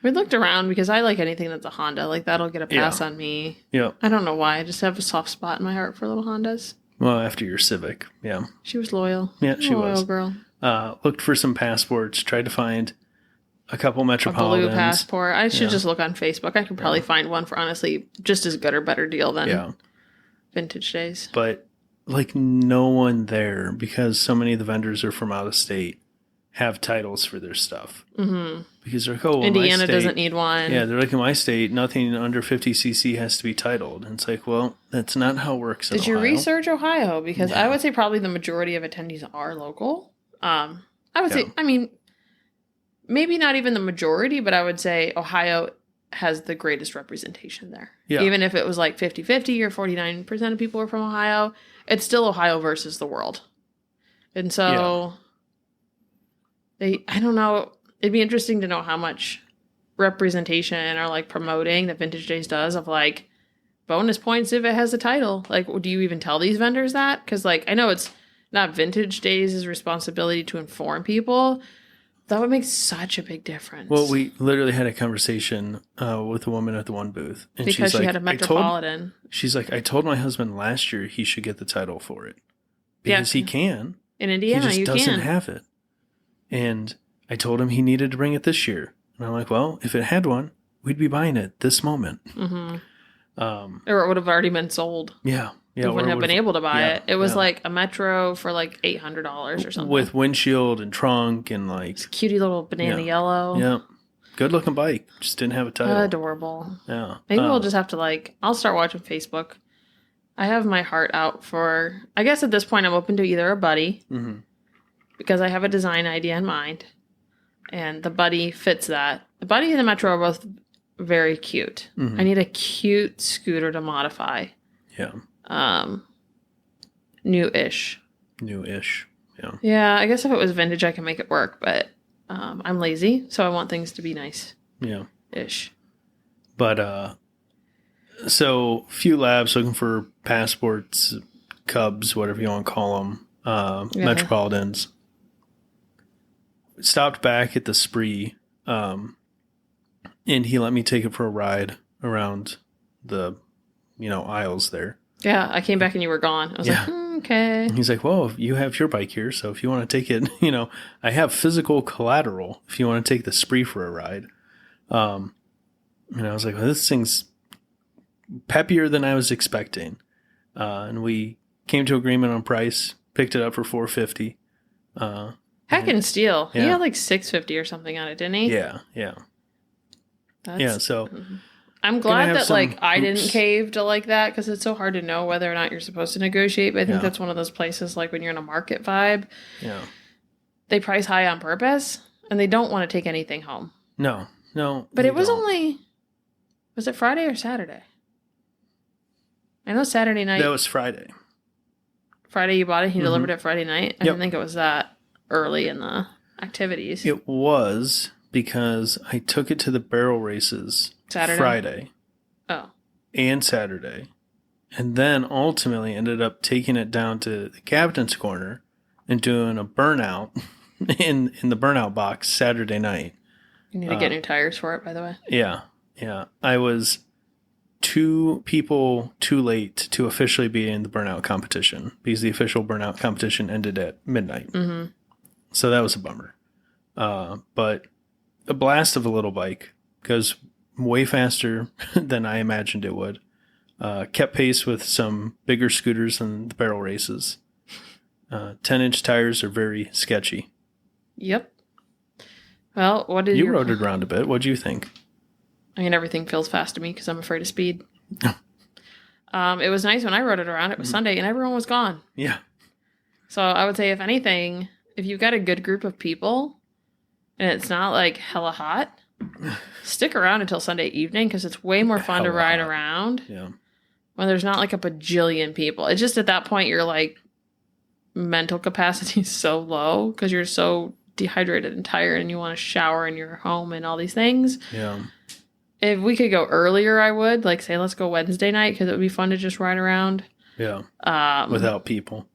S3: looked around because I like anything that's a Honda. Like that'll get a pass on me.
S2: Yeah.
S3: I don't know why. I just have a soft spot in my heart for little Hondas.
S2: Well, after your Civic. Yeah.
S3: She was loyal.
S2: Yeah, she was.
S3: Loyal girl.
S2: Looked for some passports. Tried to find a couple Metropolitans.
S3: A blue passport. I should just look on Facebook. I could probably find one for honestly just as good or better deal than Vintage Days.
S2: But like no one there, because so many of the vendors are from out of state, have titles for their stuff. Mm-hmm. Because they're like, oh, well,
S3: Indiana doesn't need one.
S2: Yeah, they're like, in my state, nothing under 50cc has to be titled. And it's like, well, that's not how it works in
S3: Did you
S2: Ohio.
S3: research Ohio? Because I would say probably the majority of attendees are local. I would say, I mean, maybe not even the majority, but I would say Ohio has the greatest representation there. Yeah. Even if it was like 50-50 or 49% of people are from Ohio, it's still Ohio versus the world. And so I don't know. It'd be interesting to know how much representation or like promoting that Vintage Days does of like bonus points if it has a title. Like, do you even tell these vendors that? Because like, I know it's not Vintage Days' responsibility to inform people. That would make such a big difference.
S2: Well, we literally had a conversation with a woman at the one booth. And
S3: because she had a Metropolitan.
S2: She's like, I told my husband last year he should get the title for it. Because he can.
S3: In Indiana,
S2: he just doesn't have it. And I told him he needed to bring it this year. And I'm like, well, if it had one, we'd be buying it this moment. Mm-hmm.
S3: Or it would have already been sold.
S2: Yeah.
S3: We wouldn't have been able to buy it. It was like a Metro for like $800 or something.
S2: With windshield and trunk and like...
S3: It's cutie little banana yellow.
S2: Yeah. Good looking bike. Just didn't have a title.
S3: Adorable.
S2: Yeah.
S3: Maybe we'll just have to like... I'll start watching Facebook. I have my heart out for... I guess at this point I'm open to either a buddy. Mm-hmm. Because I have a design idea in mind. And the buddy fits that. The buddy and the Metro are both very cute. Mm-hmm. I need a cute scooter to modify.
S2: Yeah.
S3: New-ish.
S2: Yeah.
S3: Yeah, I guess if it was vintage, I can make it work, but I'm lazy, so I want things to be nice.
S2: Yeah.
S3: Ish.
S2: But, so, few labs looking for passports, Cubs, whatever you want to call them, Metropolitans. Stopped back at the Spree, and he let me take it for a ride around the, aisles there.
S3: Yeah, I came back and you were gone. I was like, okay.
S2: He's like, well, you have your bike here, so if you want to take it, I have physical collateral if you want to take the Spree for a ride. And I was like, well, this thing's peppier than I was expecting. And we came to agreement on price, picked it up for $450.
S3: Heck and steel. Yeah. He had like $650 or something on it, didn't he?
S2: Yeah. So
S3: I'm glad that like I didn't cave to like that, because it's so hard to know whether or not you're supposed to negotiate. But I think that's one of those places like when you're in a market vibe.
S2: Yeah. They
S3: price high on purpose and they don't want to take anything home.
S2: No.
S3: But it was was it Friday or Saturday? I know Saturday night.
S2: That was Friday.
S3: Friday you bought it? He delivered it Friday night? I didn't think it was that early in the activities.
S2: It was, because I took it to the barrel races Friday.
S3: Oh.
S2: And Saturday. And then ultimately ended up taking it down to the captain's corner and doing a burnout in the burnout box Saturday night.
S3: You need to get new tires for it, by the way.
S2: Yeah. I was 2 people too late to officially be in the burnout competition, because the official burnout competition ended at midnight. Mm-hmm. So that was a bummer. But a blast of a little bike. Goes way faster than I imagined it would. Kept pace with some bigger scooters than the barrel races. 10-inch tires are very sketchy.
S3: Yep. Well, what did
S2: you rode it around a bit? What'd you think?
S3: I mean, everything feels fast to me because I'm afraid of speed. It was nice when I rode it around. It was Sunday and everyone was gone.
S2: Yeah.
S3: So I would say, if anything, if you've got a good group of people and it's not like hella hot, stick around until Sunday evening, because it's way more fun to ride around.
S2: Yeah.
S3: When there's not like a bajillion people. It's just at that point your like mental capacity is so low because you're so dehydrated and tired and you want to shower in your home and all these things.
S2: Yeah.
S3: If we could go earlier, I would. Like, say, let's go Wednesday night, because it would be fun to just ride around.
S2: Yeah. Without people.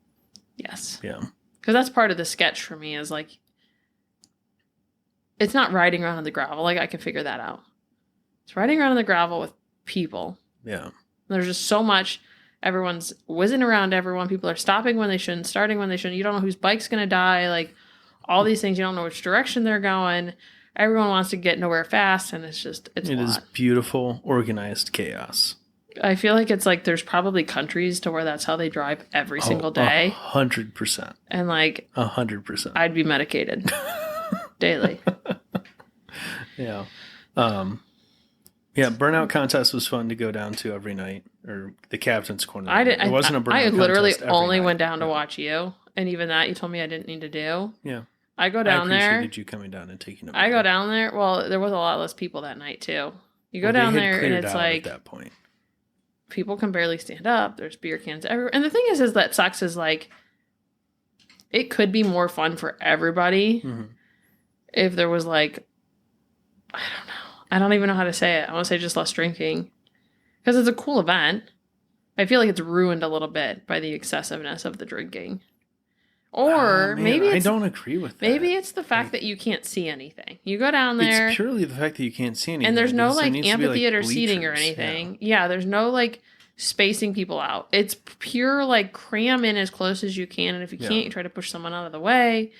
S3: Yes.
S2: Yeah.
S3: Because that's part of the sketch for me, is like, it's not riding around on the gravel. Like, I can figure that out. It's riding around on the gravel with people.
S2: Yeah.
S3: There's just so much. Everyone's whizzing around everyone. People are stopping when they shouldn't, starting when they shouldn't. You don't know whose bike's going to die. Like, all these things. You don't know which direction they're going. Everyone wants to get nowhere fast, and it's a lot.
S2: It is beautiful, organized chaos.
S3: I feel like it's like there's probably countries to where that's how they drive every single day.
S2: 100%.
S3: And like
S2: 100%.
S3: I'd be medicated daily.
S2: Yeah. Yeah, burnout contest was fun to go down to every night, or the captain's corner. It wasn't a burnout
S3: I literally
S2: contest every
S3: only
S2: night.
S3: went down to watch you, and even that you told me I didn't need to do.
S2: Yeah.
S3: I go down there.
S2: I appreciated you coming down and taking a
S3: I go down there. Well, there was a lot less people that night too. You go down there and it's like
S2: at that point.
S3: People can barely stand up. There's beer cans everywhere. And the thing is that sucks is like it could be more fun for everybody if there was like, I don't know. I don't even know how to say it. I want to say just less drinking because it's a cool event. I feel like it's ruined a little bit by the excessiveness of the drinking. Or maybe
S2: I don't agree with that.
S3: Maybe it's the fact that you can't see anything. You go down there.
S2: It's purely the fact that you can't see anything.
S3: And there's no like amphitheater seating or anything. Yeah, there's no like spacing people out. It's pure like cram in as close as you can. And if you can't, you try to push someone out of the way.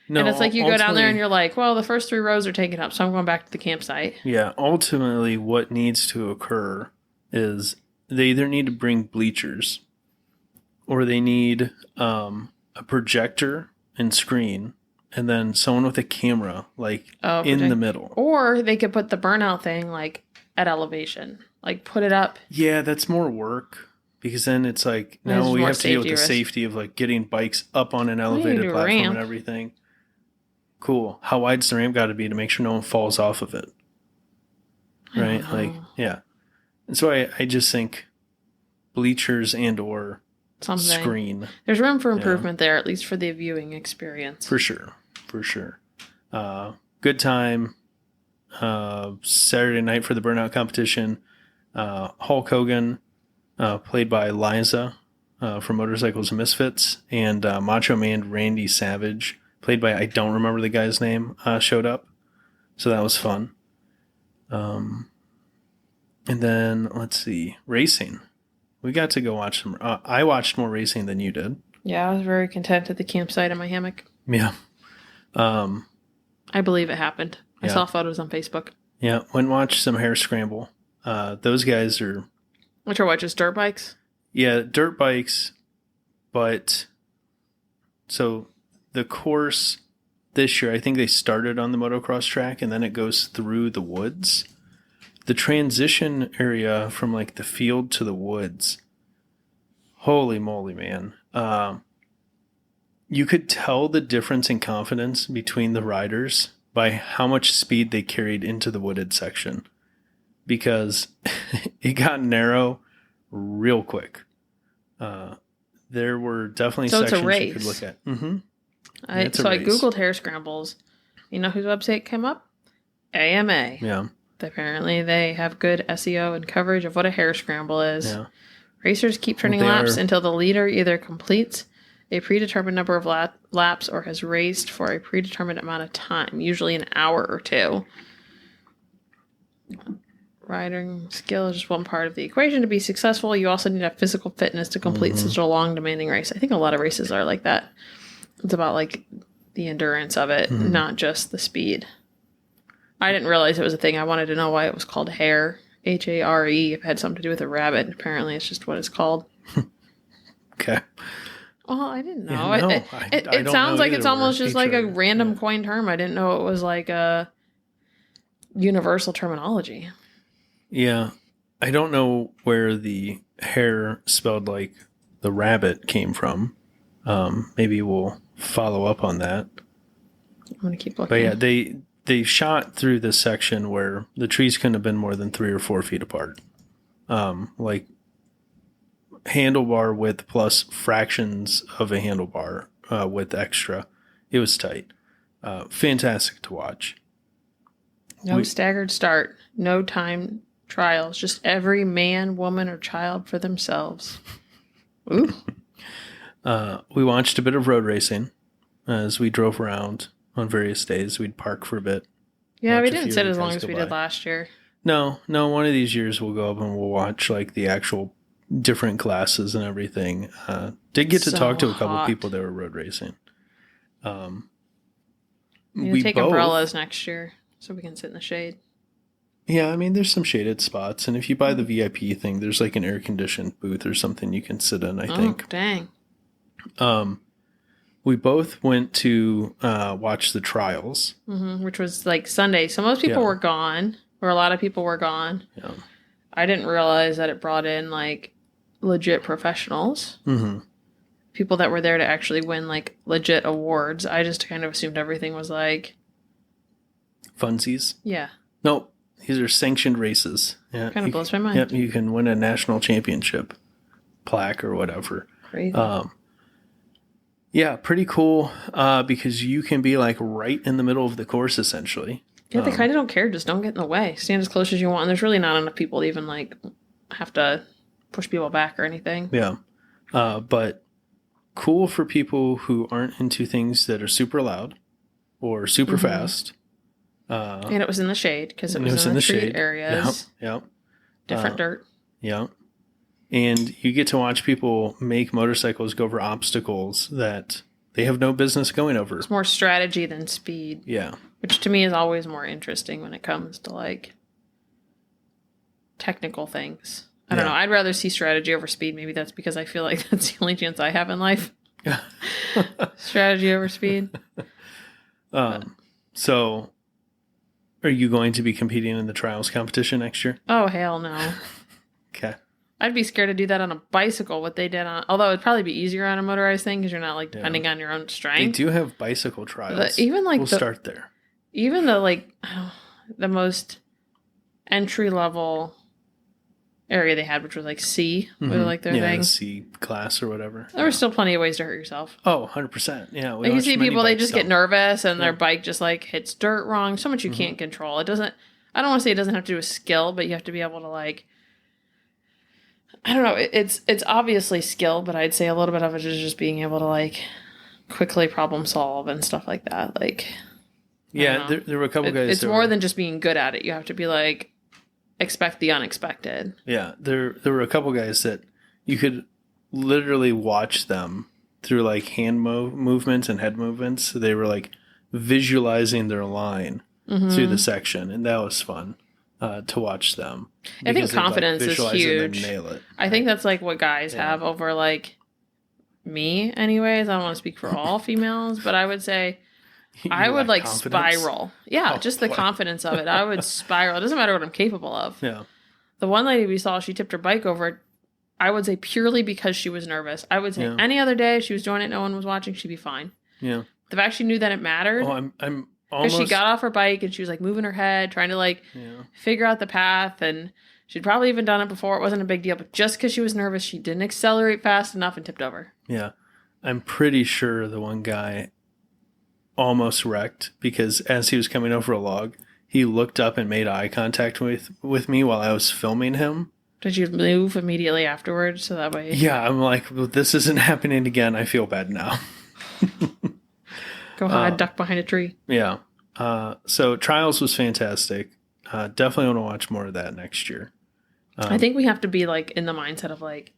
S3: No, and it's like you go down there and you're like, well, the first 3 rows are taken up, so I'm going back to the campsite. Yeah,
S2: ultimately what needs to occur is they either need to bring bleachers or they need a projector and screen and then someone with a camera like in the middle.
S3: Or they could put the burnout thing like at elevation. Like put it up.
S2: Yeah, that's more work. Because then it's like, now we have to deal with the safety of like getting bikes up on an elevated platform and everything. Cool. How wide's the ramp got to be to make sure no one falls off of it? Right? Like, yeah. And so I just think bleachers and or screen.
S3: There's room for improvement there, at least for the viewing experience.
S2: For sure. For sure. Good time. Saturday night for the burnout competition. Hulk Hogan, played by Liza from Motorcycles and Misfits, and Macho Man Randy Savage, played by, I don't remember the guy's name, showed up. So that was fun. And then, let's see, racing. We got to go watch some. I watched more racing than you did.
S3: Yeah, I was very content at the campsite in my hammock.
S2: Yeah.
S3: I believe it happened. I saw photos on Facebook.
S2: Yeah, went and watched some hare scramble. Those guys are...
S3: Which are what, just dirt bikes?
S2: Yeah, dirt bikes, but... So, the course this year, I think they started on the motocross track, and then it goes through the woods. The transition area from, like, the field to the woods, holy moly, man. You could tell the difference in confidence between the riders by how much speed they carried into the wooded section, because it got narrow real quick. There were definitely sections you could look at. Mm-hmm.
S3: I Googled hare scrambles. You know whose website came up? AMA.
S2: Yeah.
S3: Apparently they have good SEO and coverage of what a hare scramble is. Yeah. Racers keep turning laps until the leader either completes a predetermined number of laps or has raced for a predetermined amount of time, usually an hour or 2. Riding skill is just one part of the equation. To be successful, you also need to have physical fitness to complete such a long, demanding race. I think a lot of races are like that. It's about like the endurance of it, not just the speed. I didn't realize it was a thing. I wanted to know why it was called hare, Hare, if it had something to do with a rabbit. Apparently, it's just what it's called.
S2: Okay.
S3: Oh, I didn't know. Yeah, it sounds like it's almost just like a random coin term. I didn't know it was like a universal terminology.
S2: Yeah. I don't know where the hare spelled like the rabbit came from. Maybe we'll follow up on that.
S3: I'm going to keep looking.
S2: But yeah, they shot through this section where the trees couldn't have been more than 3 or 4 feet apart. Like handlebar width plus fractions of a handlebar width extra. It was tight. Fantastic to watch.
S3: No staggered start. No time trials. Just every man, woman, or child for themselves. Ooh.
S2: We watched a bit of road racing as we drove around on various days. We'd park for a bit.
S3: Yeah, we didn't sit as long as we did last year.
S2: No. One of these years we'll go up and we'll watch like the actual different classes and everything. Did get to talk to a couple people that were road racing.
S3: We take umbrellas next year so we can sit in the shade.
S2: Yeah, I mean, there's some shaded spots, and if you buy the VIP thing, there's like an air-conditioned booth or something you can sit in, I think.
S3: Dang.
S2: We both went to watch the trials.
S3: Which was like Sunday. So most people were gone, or a lot of people were gone.
S2: Yeah.
S3: I didn't realize that it brought in like legit professionals.
S2: Mm-hmm.
S3: People that were there to actually win like legit awards. I just kind of assumed everything was like
S2: Funsies?
S3: Yeah.
S2: Nope. These are sanctioned races. Yeah.
S3: Kind of blows my mind.
S2: Yep. You can win a national championship plaque or whatever.
S3: Crazy.
S2: Yeah, pretty cool because you can be like right in the middle of the course essentially.
S3: Yeah, they kind of don't care. Just don't get in the way. Stand as close as you want. And there's really not enough people to even like have to push people back or anything.
S2: Yeah. But cool for people who aren't into things that are super loud or super fast.
S3: And it was in the shade because it was in the shade areas.
S2: Yep.
S3: Different dirt.
S2: Yeah. And you get to watch people make motorcycles go over obstacles that they have no business going over.
S3: It's more strategy than speed.
S2: Yeah.
S3: Which to me is always more interesting when it comes to like technical things. I don't know. I'd rather see strategy over speed. Maybe that's because I feel like that's the only chance I have in life. Strategy over speed.
S2: So are you going to be competing in the trials competition next year?
S3: Oh, hell no.
S2: Okay.
S3: I'd be scared to do that on a bicycle, what they did on... Although it'd probably be easier on a motorized thing because you're not like depending on your own strength.
S2: They do have bicycle trials.
S3: But even like
S2: we'll start there.
S3: Even the like the most entry level area they had, which was like C, was like their thing.
S2: The C class or whatever.
S3: There was still plenty of ways to hurt yourself.
S2: Oh, 100%. Yeah.
S3: Like you see people, they just get nervous and their bike just like hits dirt wrong. So much you can't control. It doesn't... I don't want to say it doesn't have to do with skill, but you have to be able to like... I don't know. It's obviously skill, but I'd say a little bit of it is just being able to like quickly problem solve and stuff like that. Like,
S2: yeah, there were a couple guys.
S3: It's more than just being good at it. You have to be like expect the unexpected.
S2: Yeah, there were a couple guys that you could literally watch them through like hand movements and head movements. So they were like visualizing their line through the section, and that was fun. To watch them.
S3: I think confidence is huge.
S2: Nail it.
S3: I think that's like what guys have over like me anyways. I don't want to speak for all females, but I would say I would like confidence? Spiral. Yeah, just the confidence of it. I would spiral. It doesn't matter what I'm capable of.
S2: Yeah.
S3: The one lady we saw, she tipped her bike over, I would say purely because she was nervous. I would say any other day she was doing it, no one was watching, she'd be fine.
S2: Yeah.
S3: The fact she knew that it mattered.
S2: Oh, I'm
S3: because she got off her bike and she was like moving her head, trying to like figure out the path. And she'd probably even done it before. It wasn't a big deal. But just because she was nervous, she didn't accelerate fast enough and tipped over.
S2: Yeah. I'm pretty sure the one guy almost wrecked because as he was coming over a log, he looked up and made eye contact with me while I was filming him.
S3: Did you move immediately afterwards so that way?
S2: Yeah. I'm like, well, this isn't happening again. I feel bad now.
S3: Go hide, duck behind a tree.
S2: Yeah. So Trials was fantastic. Definitely want to watch more of that next year.
S3: I think we have to be like in the mindset of like,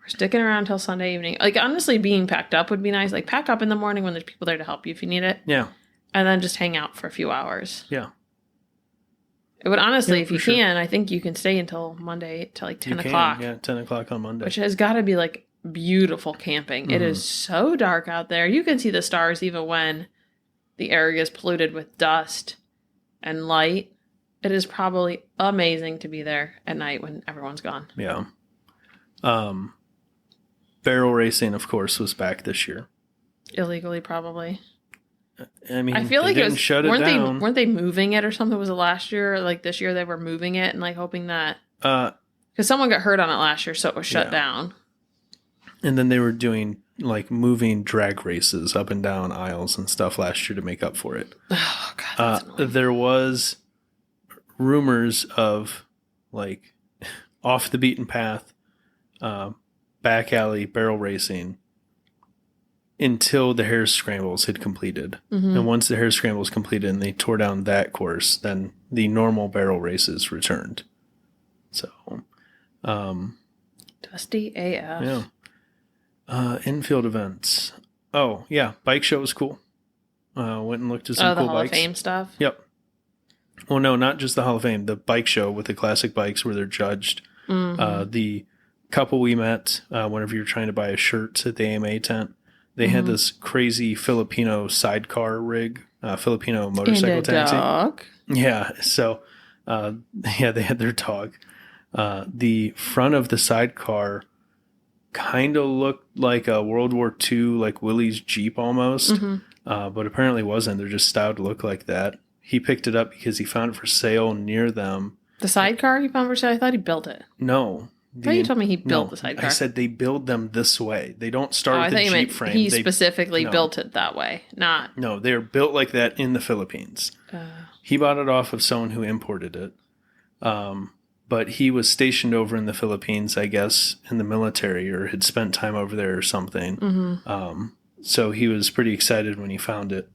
S3: we're sticking around till Sunday evening. Like honestly, being packed up would be nice. Like pack up in the morning when there's people there to help you if you need it.
S2: Yeah.
S3: And then just hang out for a few hours.
S2: Yeah.
S3: It would honestly, if you can, I think you can stay until Monday till like 10 o'clock.
S2: Yeah, 10 o'clock on Monday.
S3: Which has got to be like beautiful camping. It is so dark out there. You can see the stars even when the area is polluted with dust and light. It is probably amazing to be there at night when everyone's gone.
S2: Yeah. Barrel racing, of course, was back this year.
S3: Illegally, probably.
S2: I mean,
S3: I feel like it was.
S2: Shut it down.
S3: Weren't they moving it or something? Was it last year? Or like this year, they were moving it and like hoping that because someone got hurt on it last year, so it was shut down.
S2: And then they were doing like moving drag races up and down aisles and stuff last year to make up for it.
S3: Oh God!
S2: There was rumors of like off the beaten path, back alley barrel racing until the Hare Scrambles had completed. And once the Hare Scrambles completed and they tore down that course, then the normal barrel races returned. So,
S3: Dusty AF.
S2: Yeah. Infield events. Oh, yeah. Bike show was cool. Went and looked at some cool
S3: Hall
S2: bikes.
S3: of Fame stuff?
S2: Yep. Well, no, not just the Hall of Fame, the bike show with the classic bikes where they're judged. The couple we met, whenever you were trying to buy a shirt at the AMA tent, they had this crazy Filipino sidecar rig, Filipino motorcycle
S3: And a
S2: taxi.
S3: dog.
S2: Yeah. So, they had their dog. The front of the sidecar kind of looked like a World War II, like Willie's Jeep almost, but apparently wasn't. They're just styled to look like that. He picked it up because he found it for sale near them.
S3: The sidecar he found for sale? I thought he built it.
S2: No.
S3: I thought you told me he built the sidecar.
S2: I said they build them this way. They don't start with
S3: I
S2: the
S3: thought
S2: Jeep frame.
S3: He specifically built it that way, not.
S2: No, they're built like that in the Philippines. He bought it off of someone who imported it. But he was stationed over in the Philippines, I guess, in the military or had spent time over there or something. So he was pretty excited when he found it.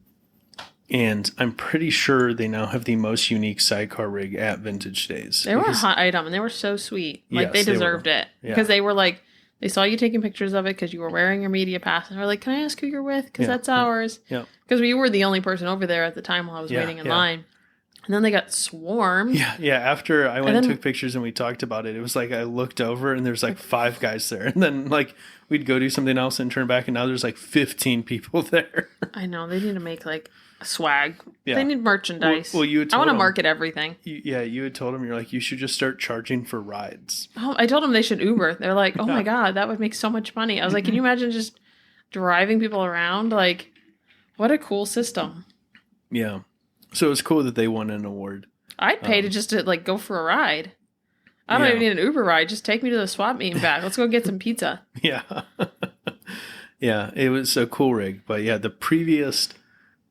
S2: And I'm pretty sure they now have the most unique sidecar rig at Vintage Days.
S3: They were a hot item, and they were so sweet. Like, they deserved it. Because they were like, they saw you taking pictures of it because you were wearing your media pass. And they were like, can I ask who you're with? Because that's ours.
S2: Yeah.
S3: Because we were the only person over there at the time while I was waiting in line. And then they got swarmed.
S2: Yeah. After I went and took pictures and we talked about it, it was like I looked over and there's like 5 guys there. And then like we'd go do something else and turn back and now there's like 15 people there.
S3: I know. They need to make like a swag.
S2: Yeah.
S3: They need merchandise.
S2: Well, you had
S3: I
S2: told
S3: want to
S2: them,
S3: market everything.
S2: You had told them, you're like, you should just start charging for rides.
S3: Oh, I told them they should Uber. They're like, oh my God, that would make so much money. I was like, can you imagine just driving people around? Like, what a cool system.
S2: Yeah. So it was cool that they won an award.
S3: I'd pay to like go for a ride. I don't even need an Uber ride. Just take me to the swap meet and back. Let's go get some pizza.
S2: Yeah. Yeah, it was a cool rig. But yeah, the previous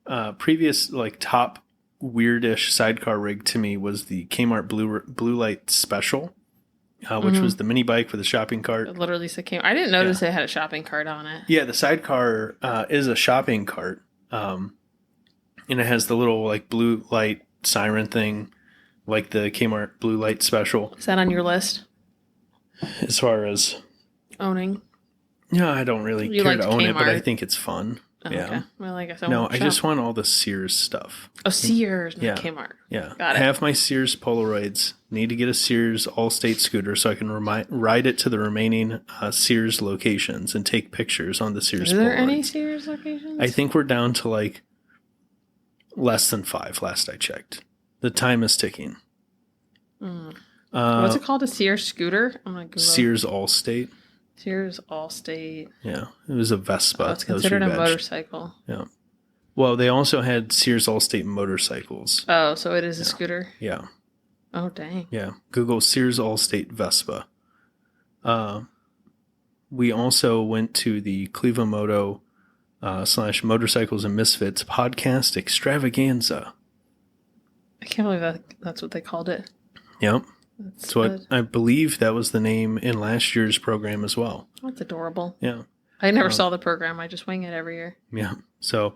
S2: like top weirdish sidecar rig to me was the Kmart Blue Light Special, which was the mini bike with a shopping cart.
S3: It literally said Kmart. I didn't notice it had a shopping cart on it.
S2: Yeah, the sidecar is a shopping cart. And it has the little like blue light siren thing, like the Kmart Blue Light Special.
S3: Is that on your list?
S2: As far as
S3: owning?
S2: No, I don't really care to own it, but I think it's fun.
S3: Oh,
S2: yeah.
S3: Okay. Well, I guess
S2: I just want all the Sears stuff.
S3: Oh, Sears, not Kmart.
S2: Yeah.
S3: Got it.
S2: I have my Sears Polaroids. Need to get a Sears All-State scooter so I can ride it to the remaining Sears locations and take pictures on the Sears Polaroids.
S3: Is there any Sears locations?
S2: I think we're down to like less than 5 last I checked. The time is ticking.
S3: What's it called? A Sears scooter? I'm like
S2: Sears All-State.
S3: Sears All-State.
S2: Yeah, it was a Vespa.
S3: Oh, it's considered a motorcycle.
S2: Yeah. Well, they also had Sears All-State motorcycles.
S3: Oh, so it is a scooter?
S2: Yeah.
S3: Oh, dang.
S2: Yeah. Google Sears All-State Vespa. We also went to the Cleveland Moto / Motorcycles and Misfits podcast extravaganza.
S3: I can't believe that's what they called it.
S2: Yep. That's what I believe that was the name in last year's program as well.
S3: That's adorable.
S2: Yeah.
S3: I never saw the program. I just wing it every year.
S2: Yeah. So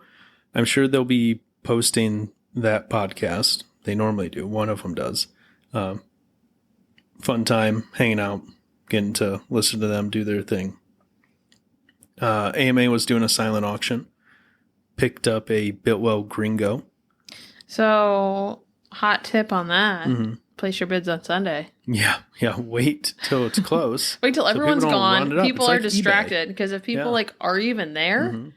S2: I'm sure they'll be posting that podcast. They normally do. One of them does. Fun time, hanging out, getting to listen to them do their thing. AMA was doing a silent auction. Picked up a Bitwell Gringo.
S3: So, hot tip on that. Place your bids on Sunday.
S2: Yeah. Wait till it's close.
S3: Wait till everyone's gone. People are
S2: like
S3: distracted because if people are even there,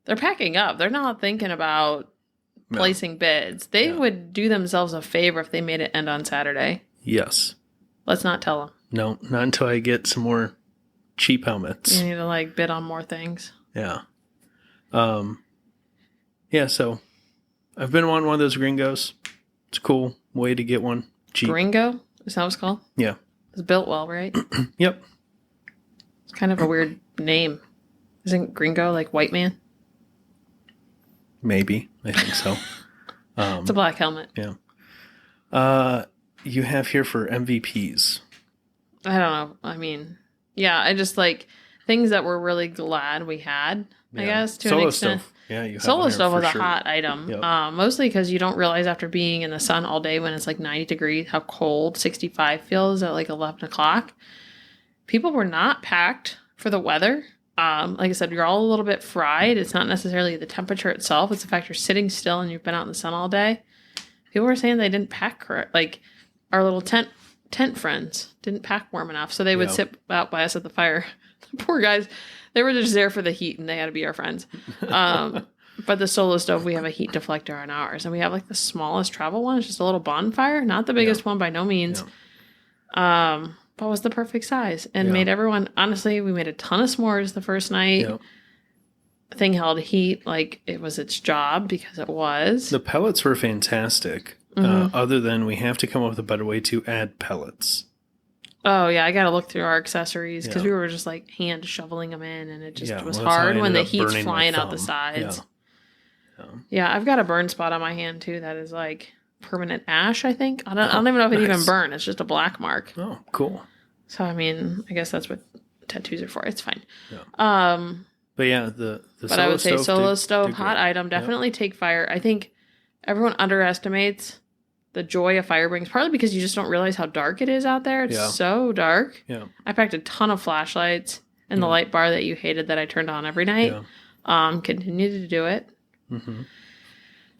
S3: they're packing up. They're not thinking about placing bids. They would do themselves a favor if they made it end on Saturday.
S2: Yes.
S3: Let's not tell them.
S2: No, not until I get some more cheap helmets.
S3: You need to bid on more things.
S2: Yeah. Yeah, so I've been wanting one of those Gringos. It's a cool way to get one cheap.
S3: Gringo? Is that what it's called?
S2: Yeah.
S3: It's built well, right?
S2: Yep.
S3: It's kind of a weird name. Isn't Gringo like white man?
S2: Maybe. I think so.
S3: It's a black helmet.
S2: Yeah. You have here for MVPs.
S3: I don't know. I mean, yeah, I just things that we're really glad we had, I guess, to an extent.
S2: Stuff. Yeah, you have
S3: Solo stuff was a
S2: sure.
S3: hot item.
S2: Yep.
S3: Mostly because you don't realize after being in the sun all day when it's 90 degrees how cold 65 feels at 11 o'clock. People were not packed for the weather. Like I said, you're all a little bit fried. It's not necessarily the temperature itself. It's the fact you're sitting still and you've been out in the sun all day. People were saying they didn't pack correct. Like our little tent friends didn't pack warm enough, so they would sit out by us at the fire. The poor guys, they were just there for the heat, and they had to be our friends. But the solo stove, we have a heat deflector on ours, and we have like the smallest travel one. It's just a little bonfire, not the biggest one by no means. But was the perfect size and made everyone, honestly, we made a ton of s'mores the first night. The thing held heat like it was its job because it was. The
S2: pellets were fantastic. Other than we have to come up with a better way to add pellets.
S3: Oh, yeah. I got to look through our accessories because we were just like hand shoveling them in, and it just was hard when the heat's flying out the sides. Yeah, I've got a burn spot on my hand too that is like permanent ash, I think. I don't even know if it even burned. It's just a black mark.
S2: Oh, cool.
S3: So, I mean, I guess that's what tattoos are for. It's fine.
S2: But yeah, the
S3: but I would say solo stove, hot item, definitely take fire. I think everyone underestimates the joy a fire brings, partly because you just don't realize how dark it is out there. It's so dark. I packed a ton of flashlights and the light bar that you hated that I turned on every night. Continued to do it.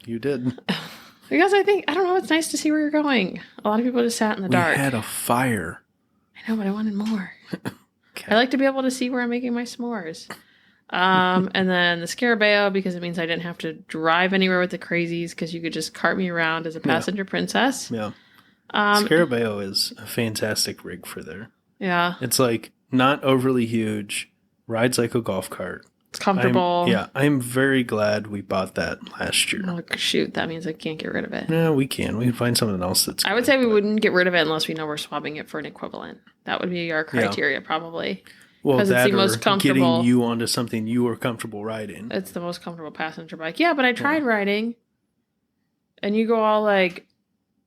S2: You did.
S3: Because I don't know, it's nice to see where you're going. A lot of people just sat in the dark.
S2: We had a fire.
S3: I know, but I wanted more. I like to be able to see where I'm making my s'mores. And then the Scarabeo, because it means I didn't have to drive anywhere with the crazies, because you could just cart me around as a passenger princess.
S2: Scarabeo is a fantastic rig for there. It's like not overly huge, rides like a golf cart.
S3: It's comfortable.
S2: I'm very glad we bought that last year.
S3: Oh, shoot, that means I can't get rid of it.
S2: No, we can. We can find something else that's
S3: I would say we wouldn't get rid of it unless we know we're swapping it for an equivalent. That would be our criteria, probably.
S2: Well, that it's the most comfortable. Getting you onto something you are comfortable riding.
S3: It's the most comfortable passenger bike. Yeah, but I tried riding, and you go all like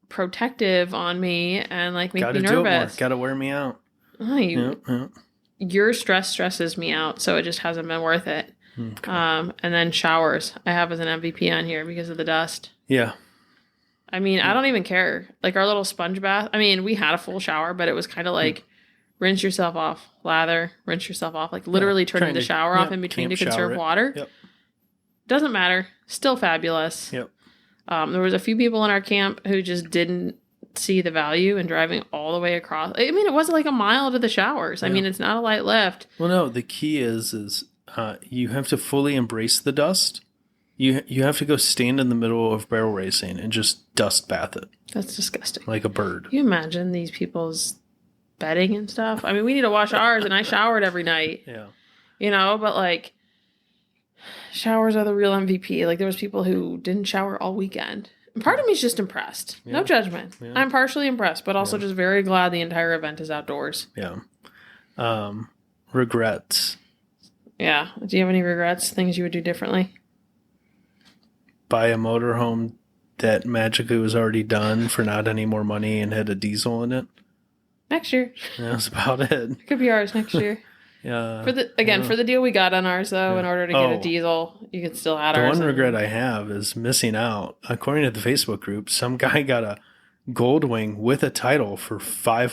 S3: protective on me and like make me nervous.
S2: Gotta wear me out.
S3: Oh, your stress stresses me out, so it just hasn't been worth it. Okay. And then showers, I have as an MVP on here because of the dust. I mean, I don't even care. Like our little sponge bath. I mean, we had a full shower, but it was kind of like rinse yourself off, lather, rinse yourself off, like literally turning the shower off in between to conserve water. Doesn't matter. Still fabulous. There was a few people in our camp who just didn't see the value in driving all the way across. I mean, it wasn't like a mile to the showers. I mean, it's not a light lift.
S2: Well, no, the key is you have to fully embrace the dust. You have to go stand in the middle of barrel racing and just dust bath it.
S3: That's disgusting.
S2: Like a bird.
S3: Can you imagine these people's bedding and stuff? I mean, we need to wash ours, and I showered every night. You know, but like showers are the real MVP. Like there was people who didn't shower all weekend. And part of me is just impressed. No judgment. I'm partially impressed, but also just very glad the entire event is outdoors.
S2: Regrets.
S3: Do you have any regrets? Things you would do differently?
S2: Buy a motorhome that magically was already done for not any more money and had a diesel in it.
S3: Next year.
S2: That's about it.
S3: It could be ours next year. For the deal we got on ours, though, in order to get a diesel, you could still add ours.
S2: The one regret I have is missing out. According to the Facebook group, some guy got a Goldwing with a title for $500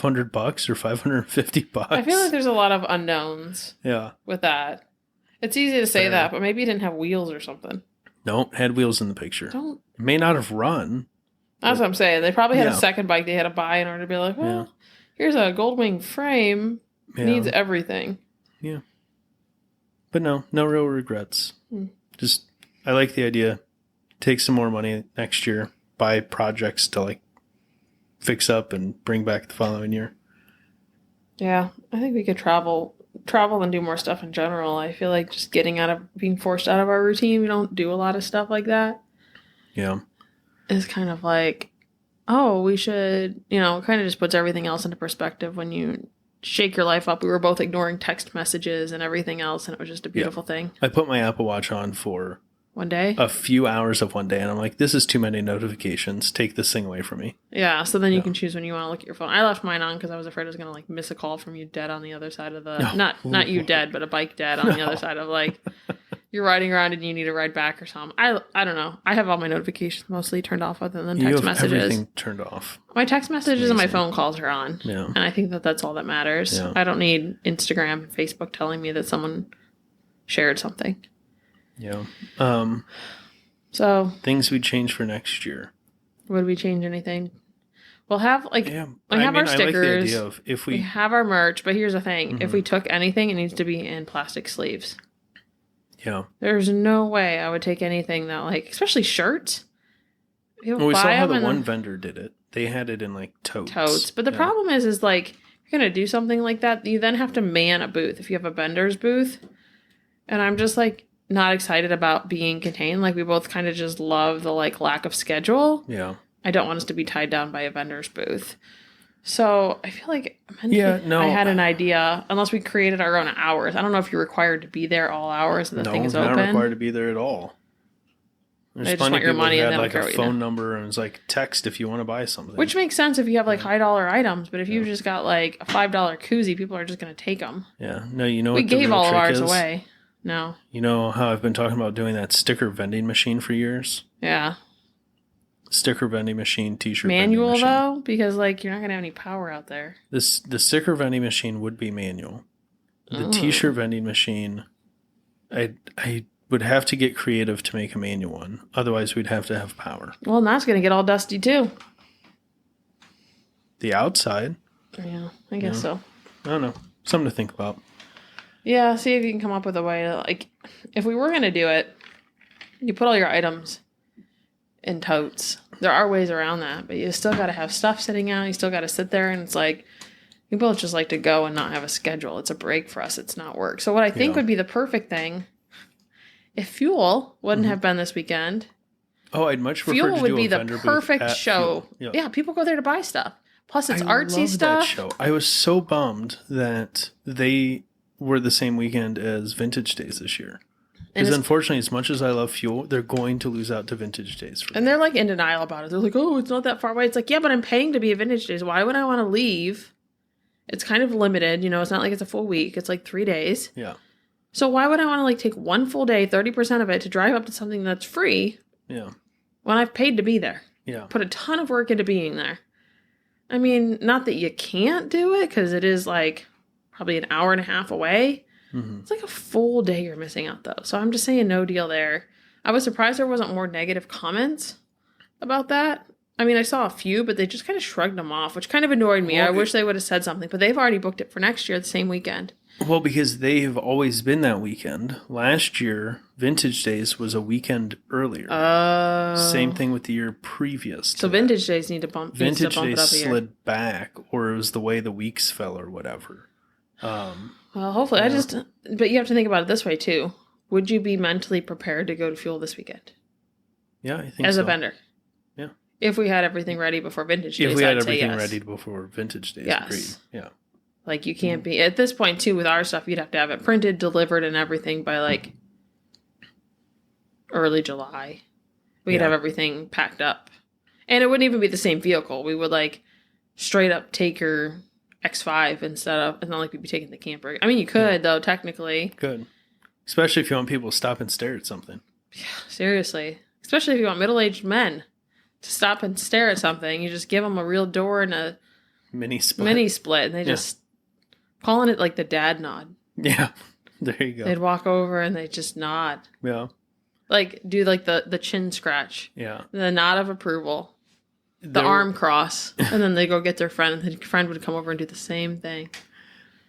S2: or $550.
S3: I feel like there's a lot of unknowns. With that, it's easy to say that, but maybe it didn't have wheels or something.
S2: Nope, had wheels in the picture. It may not have run.
S3: That's what I'm saying. They probably had a second bike they had to buy in order to be like, well, here's a Goldwing frame. Needs everything.
S2: But no real regrets. Just, I like the idea. Take some more money next year. Buy projects to like fix up and bring back the following year.
S3: I think we could travel and do more stuff in general. I feel like just being forced out of our routine. We don't do a lot of stuff like that. It's kind of like, we should, kind of just puts everything else into perspective when you shake your life up. We were both ignoring text messages and everything else, and it was just a beautiful thing.
S2: I put my Apple Watch on for
S3: one day,
S2: a few hours of one day, and I'm like, this is too many notifications. Take this thing away from me.
S3: So then you can choose when you want to look at your phone. I left mine on because I was afraid I was going to like miss a call from you dead on the other side of the not you dead, but a bike dead on the other side of like you're riding around and you need to ride back or something. I don't know. I have all my notifications mostly turned off other than text messages.
S2: Everything turned off.
S3: My text messages and my phone calls are on. And I think that that's all that matters. I don't need Instagram and Facebook telling me that someone shared something.
S2: So
S3: things
S2: we'd change for next year.
S3: Would we change anything? We'll have like
S2: Yeah.
S3: we have our
S2: I like
S3: stickers.
S2: the idea of if
S3: We
S2: we
S3: have our merch, but here's the thing: if we took anything, it needs to be in plastic sleeves.
S2: yeah.
S3: There's no way I would take anything that like, especially shirts. People
S2: Well, we saw
S3: buy
S2: how
S3: them
S2: the
S3: and
S2: one vendor did it. They had it in like totes.
S3: totes. But the
S2: Yeah.
S3: problem is like if you're gonna do something like that, you then have to man a booth. If you have a vendor's booth, and I'm just like not excited about being contained. Like we both kind of just love the like lack of schedule.
S2: Yeah.
S3: I don't want us to be tied down by a vendor's booth. So I feel like
S2: Yeah, no.
S3: I had an idea. Unless we created our own hours. I don't know if you're required to be there all hours and the thing is
S2: not
S3: open.
S2: required to be there at all. There's
S3: They just
S2: plenty
S3: want
S2: of
S3: your
S2: people
S3: money
S2: who
S3: and
S2: had
S3: they don't
S2: like
S3: care
S2: a
S3: what you
S2: phone
S3: do.
S2: number and it's like text if you want to buy something.
S3: Which makes sense if you have like high dollar items, but if you just got like a $5 koozie, people are just going to take them.
S2: Yeah. No, you know
S3: We
S2: what the
S3: gave
S2: real
S3: all of
S2: trick
S3: ours
S2: is?
S3: away. No.
S2: You know how I've been talking about doing that sticker vending machine for years?
S3: Yeah.
S2: Sticker vending machine, t-shirt
S3: Manual
S2: vending machine.
S3: though, because like you're not going to have any power out there.
S2: The sticker vending machine would be manual. The
S3: Oh.
S2: t-shirt vending machine, I would have to get creative to make a manual one. Otherwise, we'd have to have power.
S3: Well, and that's going to get all dusty too.
S2: The outside,
S3: Yeah, I guess so.
S2: I don't know. Something to think about.
S3: Yeah, see if you can come up with a way to like, if we were going to do it, you put all your items in totes. There are ways around that, but you still got to have stuff sitting out. You still got to sit there, and it's like people just like to go and not have a schedule. It's a break for us. It's not work. So what I think
S2: Yeah.
S3: would be the perfect thing, if fuel wouldn't have been this weekend,
S2: Oh, I'd much prefer
S3: fuel
S2: to
S3: would
S2: do
S3: be
S2: a
S3: the
S2: vendor booth
S3: perfect
S2: at
S3: show.
S2: Fuel.
S3: Yeah, people go there to buy stuff. Plus, it's
S2: I
S3: artsy
S2: love
S3: stuff.
S2: That show. I was so bummed that they were the same weekend as Vintage Days this year.
S3: And
S2: Because
S3: it's-
S2: unfortunately, as much as I love Fuel, they're going to lose out to Vintage Days. For
S3: And they're like in denial about it. They're like, oh, it's not that far away. It's like, yeah, but I'm paying to be a Vintage Days. Why would I want to leave? It's kind of limited. You know, it's not like it's a full week. It's like 3 days.
S2: Yeah.
S3: So why would I want to like take one full day, 30% of it, to drive up to something that's free
S2: Yeah.
S3: when I've paid to be there?
S2: Yeah.
S3: Put a ton of work into being there. I mean, not that you can't do it because it is like probably an hour and a half away.
S2: Mm-hmm.
S3: It's like a full day you're missing out though. So I'm just saying no deal there. I was surprised there wasn't more negative comments about that. I mean, I saw a few, but they just kind of shrugged them off, which kind of annoyed me.
S2: Well,
S3: I wish they would have said something, but they've already booked it for next year, the same weekend.
S2: Well, because they've always been that weekend. Last year, Vintage Days was a weekend earlier. Same thing with the year previous. To
S3: So
S2: that.
S3: Vintage Days need to bump, needs to
S2: Vintage
S3: bump
S2: Days
S3: it up a year.
S2: slid back, or it was the way the weeks fell, or whatever.
S3: Well, hopefully, but you have to think about it this way too. Would you be mentally prepared to go to Fuel this weekend
S2: Yeah, I think
S3: as
S2: so.
S3: a vendor?
S2: Yeah.
S3: If we had everything ready before Vintage Days,
S2: If we had
S3: I'd say
S2: everything
S3: yes.
S2: ready before Vintage Days,
S3: Yes.
S2: agreed. Yeah.
S3: Like you can't be at this point too with our stuff. You'd have to have it printed, delivered, and everything by like early July. We'd
S2: Yeah.
S3: have everything packed up, and it wouldn't even be the same vehicle. We would like straight up take your X5 instead of. It's not like we'd be taking the camper. I mean, you could though technically.
S2: Good. Especially if you want people to stop and stare at something.
S3: Seriously, especially if you want middle-aged men to stop and stare at something, you just give them a real door and a
S2: Mini split.
S3: mini split, and they just calling it like the dad nod.
S2: Yeah. There you go.
S3: They'd walk over and they just nod.
S2: Yeah.
S3: Like, do like the chin scratch,
S2: Yeah.
S3: the nod of approval, the arm cross, and then they go get their friend, and the friend would come over and do the same thing.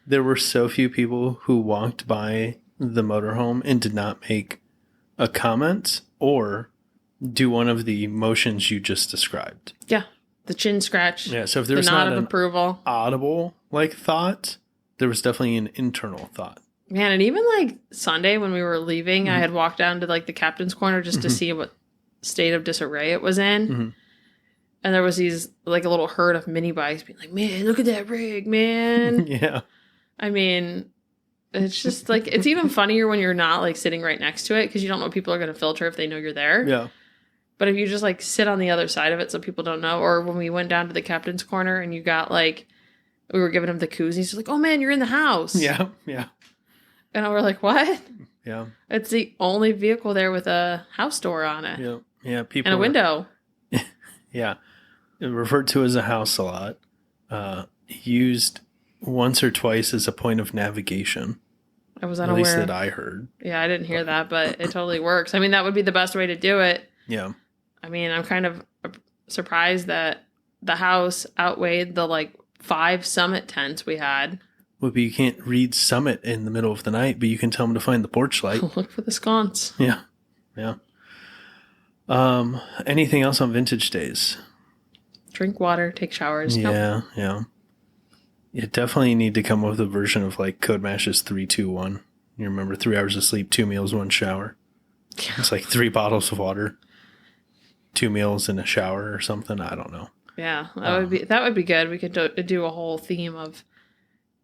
S2: There were so few people who walked by the motorhome and did not make a comment or do one of the motions you just described.
S3: Yeah, the chin scratch,
S2: Yeah, so if there
S3: the
S2: was
S3: nod
S2: not
S3: of
S2: an
S3: approval.
S2: audible like thought, there was definitely an internal thought.
S3: Man, and even like Sunday when we were leaving, I had walked down to like the captain's corner just to see what state of disarray it was in.
S2: Mhm.
S3: And there was these like a little herd of mini bikes being like, man, look at that rig, man.
S2: Yeah.
S3: I mean, it's just like, it's even funnier when you're not like sitting right next to it because you don't know what people are going to filter if they know you're there.
S2: Yeah.
S3: But if you just like sit on the other side of it so people don't know, or when we went down to the captain's corner and you got like, we were giving him the koozies, he's like, oh man, you're in the house.
S2: Yeah. Yeah.
S3: And we're like, what?
S2: Yeah.
S3: It's the only vehicle there with a house door on it
S2: Yeah. Yeah. People
S3: and a window.
S2: Yeah. Referred to as a house a lot. Used once or twice as a point of navigation.
S3: I was
S2: At
S3: unaware.
S2: least that I heard.
S3: Yeah, I didn't hear that, but it totally works. I mean, that would be the best way to do it.
S2: Yeah.
S3: I mean, I'm kind of surprised that the house outweighed the like 5 Summit tents we had.
S2: Well, but you can't read Summit in the middle of the night, but you can tell them to find the porch light.
S3: Look for the sconce.
S2: Yeah. Yeah. Anything else on vintage days?
S3: Drink water, take showers.
S2: Yeah, yeah. You definitely need to come up with a version of like Code Mash's 3-2-1. You remember 3 hours of sleep, 2 meals, 1 shower. It's like 3 bottles of water, 2 meals and a shower or something. I don't know.
S3: Yeah, that would be good. We could do a whole theme of.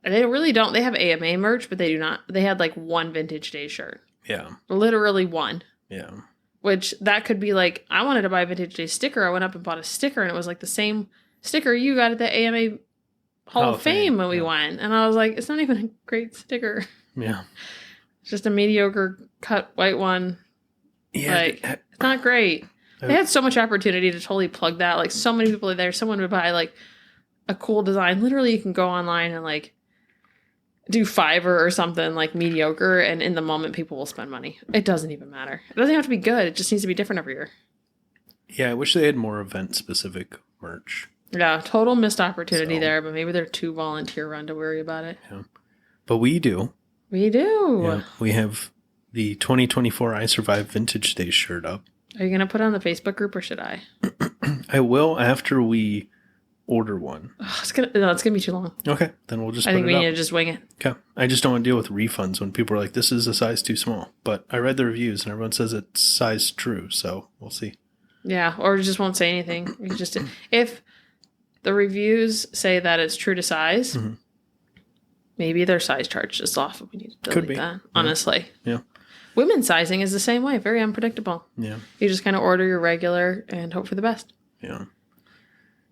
S3: They really don't. They have AMA merch, but they do not. They had like 1 vintage day shirt.
S2: Yeah.
S3: Literally 1.
S2: Yeah.
S3: Which that could be like, I wanted to buy a vintage day sticker. I went up and bought a sticker, and it was like the same sticker you got at the AMA Hall of Fame when we went. And I was like, it's not even a great sticker.
S2: Yeah.
S3: It's just a mediocre cut white one.
S2: Yeah.
S3: Like, it's not great. They had so much opportunity to totally plug that. Like, so many people are there. Someone would buy, like, a cool design. Literally, you can go online and, like, do Fiverr or something, like, mediocre. And in the moment, people will spend money. It doesn't even matter. It doesn't have to be good. It just needs to be different every year.
S2: Yeah, I wish they had more event-specific merch.
S3: Yeah, total missed opportunity there. But maybe they're too volunteer-run to worry about it.
S2: Yeah. But we do.
S3: We do.
S2: Yeah, we have the 2024 I Survived Vintage Days shirt up.
S3: Are you going to put it on the Facebook group or should I?
S2: I will after we order one.
S3: Oh, it's gonna be too long.
S2: Okay, then we'll just
S3: I think we
S2: up.
S3: need to just wing it.
S2: Okay. I just don't want to deal with refunds when people are like, this is a size too small. But I read the reviews and everyone says it's size true, so we'll see.
S3: Yeah, or just won't say anything. We just if the reviews say that it's true to size, maybe their size chart is off. We need to delete that. Honestly.
S2: Yeah.
S3: Women's sizing is the same way. Very unpredictable.
S2: Yeah.
S3: You just kind of order your regular and hope for the best.
S2: Yeah.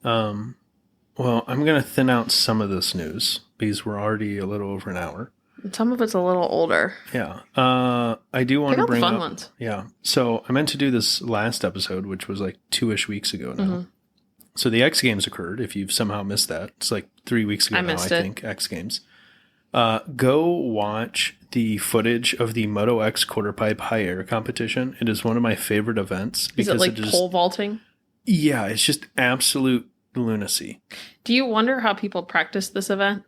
S2: Well, I'm going to thin out some of this news because we're already a little over an hour.
S3: And some of it's a little older.
S2: Yeah. I do want to bring
S3: the fun
S2: up,
S3: ones.
S2: Yeah. So I meant to do this last episode, which was like 2-ish weeks ago now. So the X Games occurred. If you've somehow missed that, it's like 3 weeks ago now, I think, X Games. Go watch the footage of the Moto X quarterpipe high air competition. It is one of my favorite events.
S3: Is it like pole vaulting?
S2: Yeah, it's just absolute lunacy.
S3: Do you wonder how people practice this event?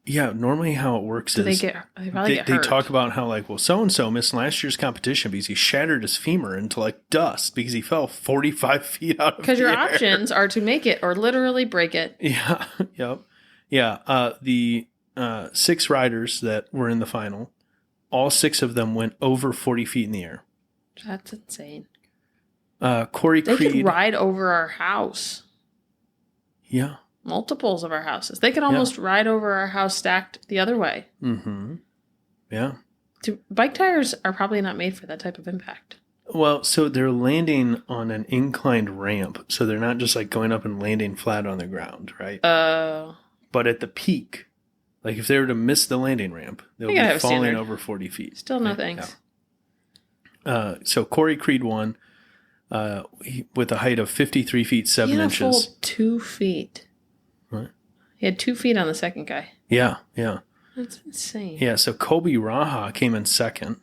S2: Yeah, normally how it works is
S3: they probably get hurt.
S2: They talk about how like, well, so-and-so missed last year's competition because he shattered his femur into like dust because he fell 45 feet out of the
S3: Because your
S2: air.
S3: options are to make it or literally break it.
S2: Yeah, yep. Yeah, the 6 riders that were in the final, all 6 of them went over 40 feet in the air.
S3: That's insane.
S2: Corey
S3: They
S2: Creed.
S3: could ride over our house.
S2: Yeah.
S3: Multiples of our houses. They could almost ride over our house stacked the other way.
S2: Mm-hmm. Yeah.
S3: Bike tires are probably not made for that type of impact.
S2: Well, so they're landing on an inclined ramp, so they're not just like going up and landing flat on the ground, right? But at the peak, like if they were to miss the landing ramp, they'll be falling over 40 feet.
S3: Still no thanks.
S2: Yeah. So Corey Creed won with a height of 53 feet 7 inches.
S3: He had a full 2 feet.
S2: What?
S3: He had 2 feet on the second guy.
S2: Yeah, yeah.
S3: That's insane.
S2: Yeah, so Kobe Raha came in second.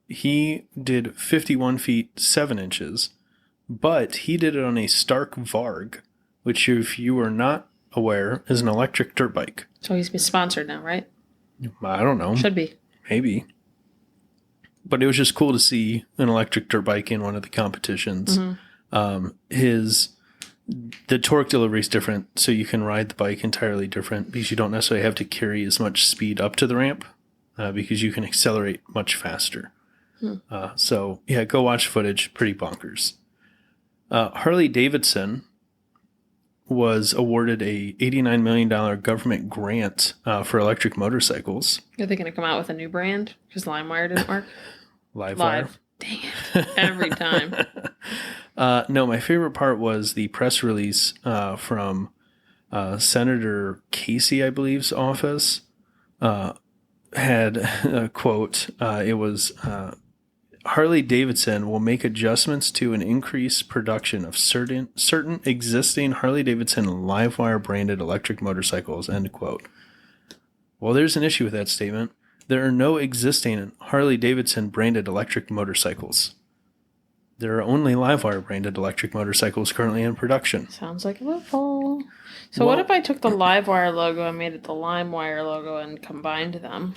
S2: He did 51 feet 7 inches, but he did it on a Stark Varg, which if you are not aware is an electric dirt bike.
S3: So he's been sponsored now, right?
S2: I don't know.
S3: Should be.
S2: Maybe. But it was just cool to see an electric dirt bike in one of the competitions. The torque delivery is different, so you can ride the bike entirely different because you don't necessarily have to carry as much speed up to the ramp because you can accelerate much faster. So, yeah, go watch footage. Pretty bonkers. Harley Davidson was awarded a $89 million government grant for electric motorcycles.
S3: Are they going to come out with a new brand? Because LimeWire didn't work?
S2: Live.
S3: Dang it. Every time.
S2: No, my favorite part was the press release from Senator Casey, I believe's office. Had a quote. It was, Harley Davidson will make adjustments to an increased production of certain existing Harley Davidson Livewire branded electric motorcycles, end quote. Well, there's an issue with that statement. There are no existing Harley Davidson branded electric motorcycles. There are only Livewire branded electric motorcycles currently in production.
S3: Sounds like a loophole. So what if I took the Livewire logo and made it the LimeWire logo and combined them?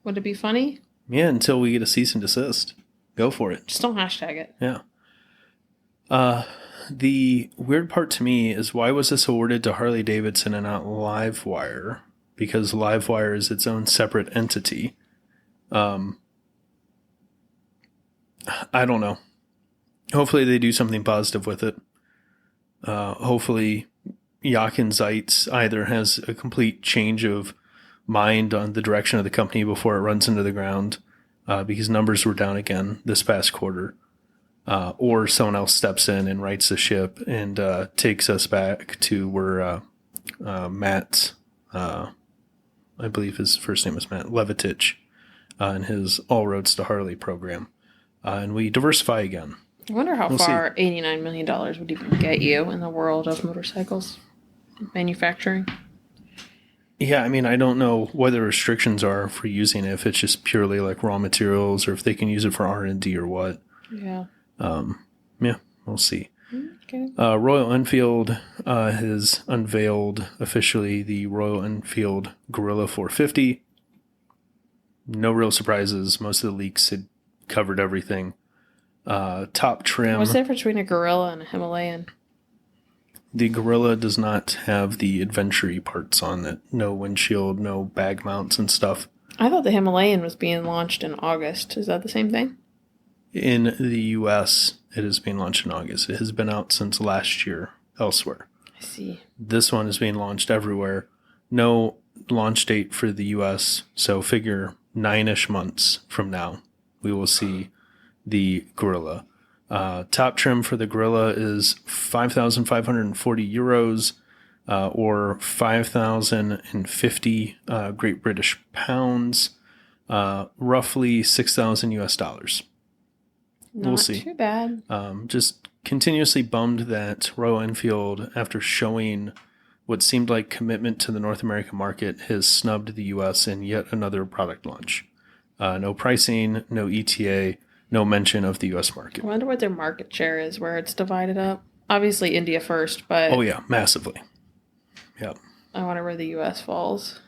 S3: Would it be funny?
S2: Yeah, until we get a cease and desist. Go for it.
S3: Just don't hashtag it.
S2: Yeah. The weird part to me is, why was this awarded to Harley Davidson and not Livewire? Because Livewire is its own separate entity. I don't know. Hopefully they do something positive with it. Hopefully Jochen Zeitz either has a complete change of mind on the direction of the company before it runs into the ground, because numbers were down again this past quarter, or someone else steps in and rights the ship and takes us back to where Matt, I believe his first name was Matt Levitich, and his All Roads to Harley program, and we diversify again.
S3: I wonder how far $89 million would even get you in the world of motorcycles manufacturing.
S2: Yeah, I mean, I don't know what the restrictions are for using it, if it's just purely like raw materials or if they can use it for R&D or what.
S3: Yeah.
S2: Yeah, we'll see.
S3: Okay.
S2: Royal Enfield has unveiled officially the Royal Enfield Gorilla 450. No real surprises. Most of the leaks had covered everything. Top trim.
S3: What's the difference between a Gorilla and a Himalayan?
S2: The Gorilla does not have the adventure parts on it. No windshield, no bag mounts and stuff.
S3: I thought the Himalayan was being launched in August. Is that the same thing?
S2: In the U.S., it is being launched in August. It has been out since last year elsewhere.
S3: I see.
S2: This one is being launched everywhere. No launch date for the U.S., so figure 9-ish months from now, we will see the Gorilla. Top trim for the Gorilla is 5,540 euros, or 5,050 Great British pounds, roughly 6,000 US dollars. We'll see.
S3: Not too bad.
S2: Just continuously bummed that Royal Enfield, after showing what seemed like commitment to the North American market, has snubbed the US in yet another product launch. No pricing, no ETA, no mention of the U.S. market.
S3: I wonder what their market share is, where it's divided up. Obviously, India first, but...
S2: Oh, yeah, massively. Yeah.
S3: I wonder where the U.S. falls.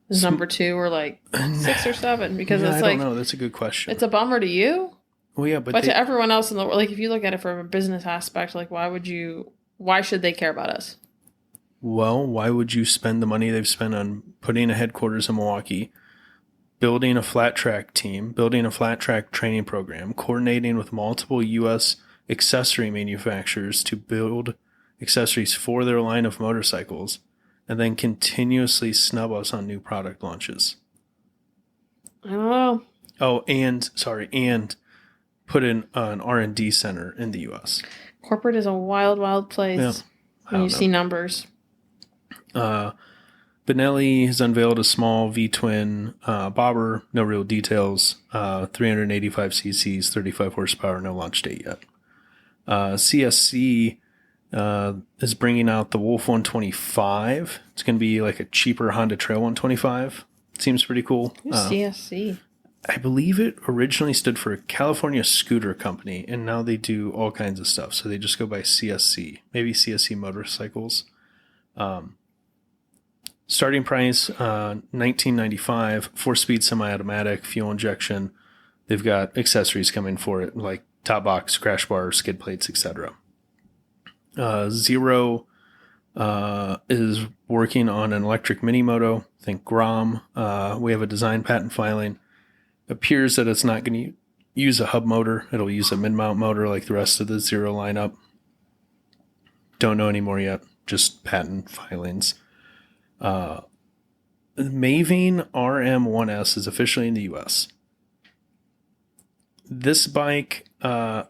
S3: Is number 2 or like 6 or 7? Because it's like...
S2: I don't know. That's a good question.
S3: It's a bummer to you.
S2: Well, yeah, but
S3: to everyone else in the world, like if you look at it from a business aspect, like why should they care about us?
S2: Well, why would you spend the money they've spent on putting a headquarters in Milwaukee, building a flat track team, building a flat track training program, coordinating with multiple U.S. accessory manufacturers to build accessories for their line of motorcycles, and then continuously snub us on new product launches?
S3: I don't know.
S2: Oh, and put in an R&D center in the U.S.
S3: Corporate is a wild, wild place when you see numbers.
S2: Benelli has unveiled a small V-twin bobber, no real details, 385 cc's, 35 horsepower, no launch date yet. CSC is bringing out the Wolf 125. It's going to be like a cheaper Honda Trail 125. Seems pretty cool.
S3: CSC.
S2: I believe it originally stood for California Scooter Company, and now they do all kinds of stuff. So they just go by CSC, maybe CSC Motorcycles. Starting price, $19.95, 4-speed semi-automatic, fuel injection. They've got accessories coming for it, like top box, crash bar, skid plates, etc. Zero is working on an electric mini moto. Think Grom. We have a design patent filing. Appears that it's not going to use a hub motor. It'll use a mid-mount motor like the rest of the Zero lineup. Don't know anymore yet. Just patent filings. Maving RM1S is officially in the U.S. This bike, an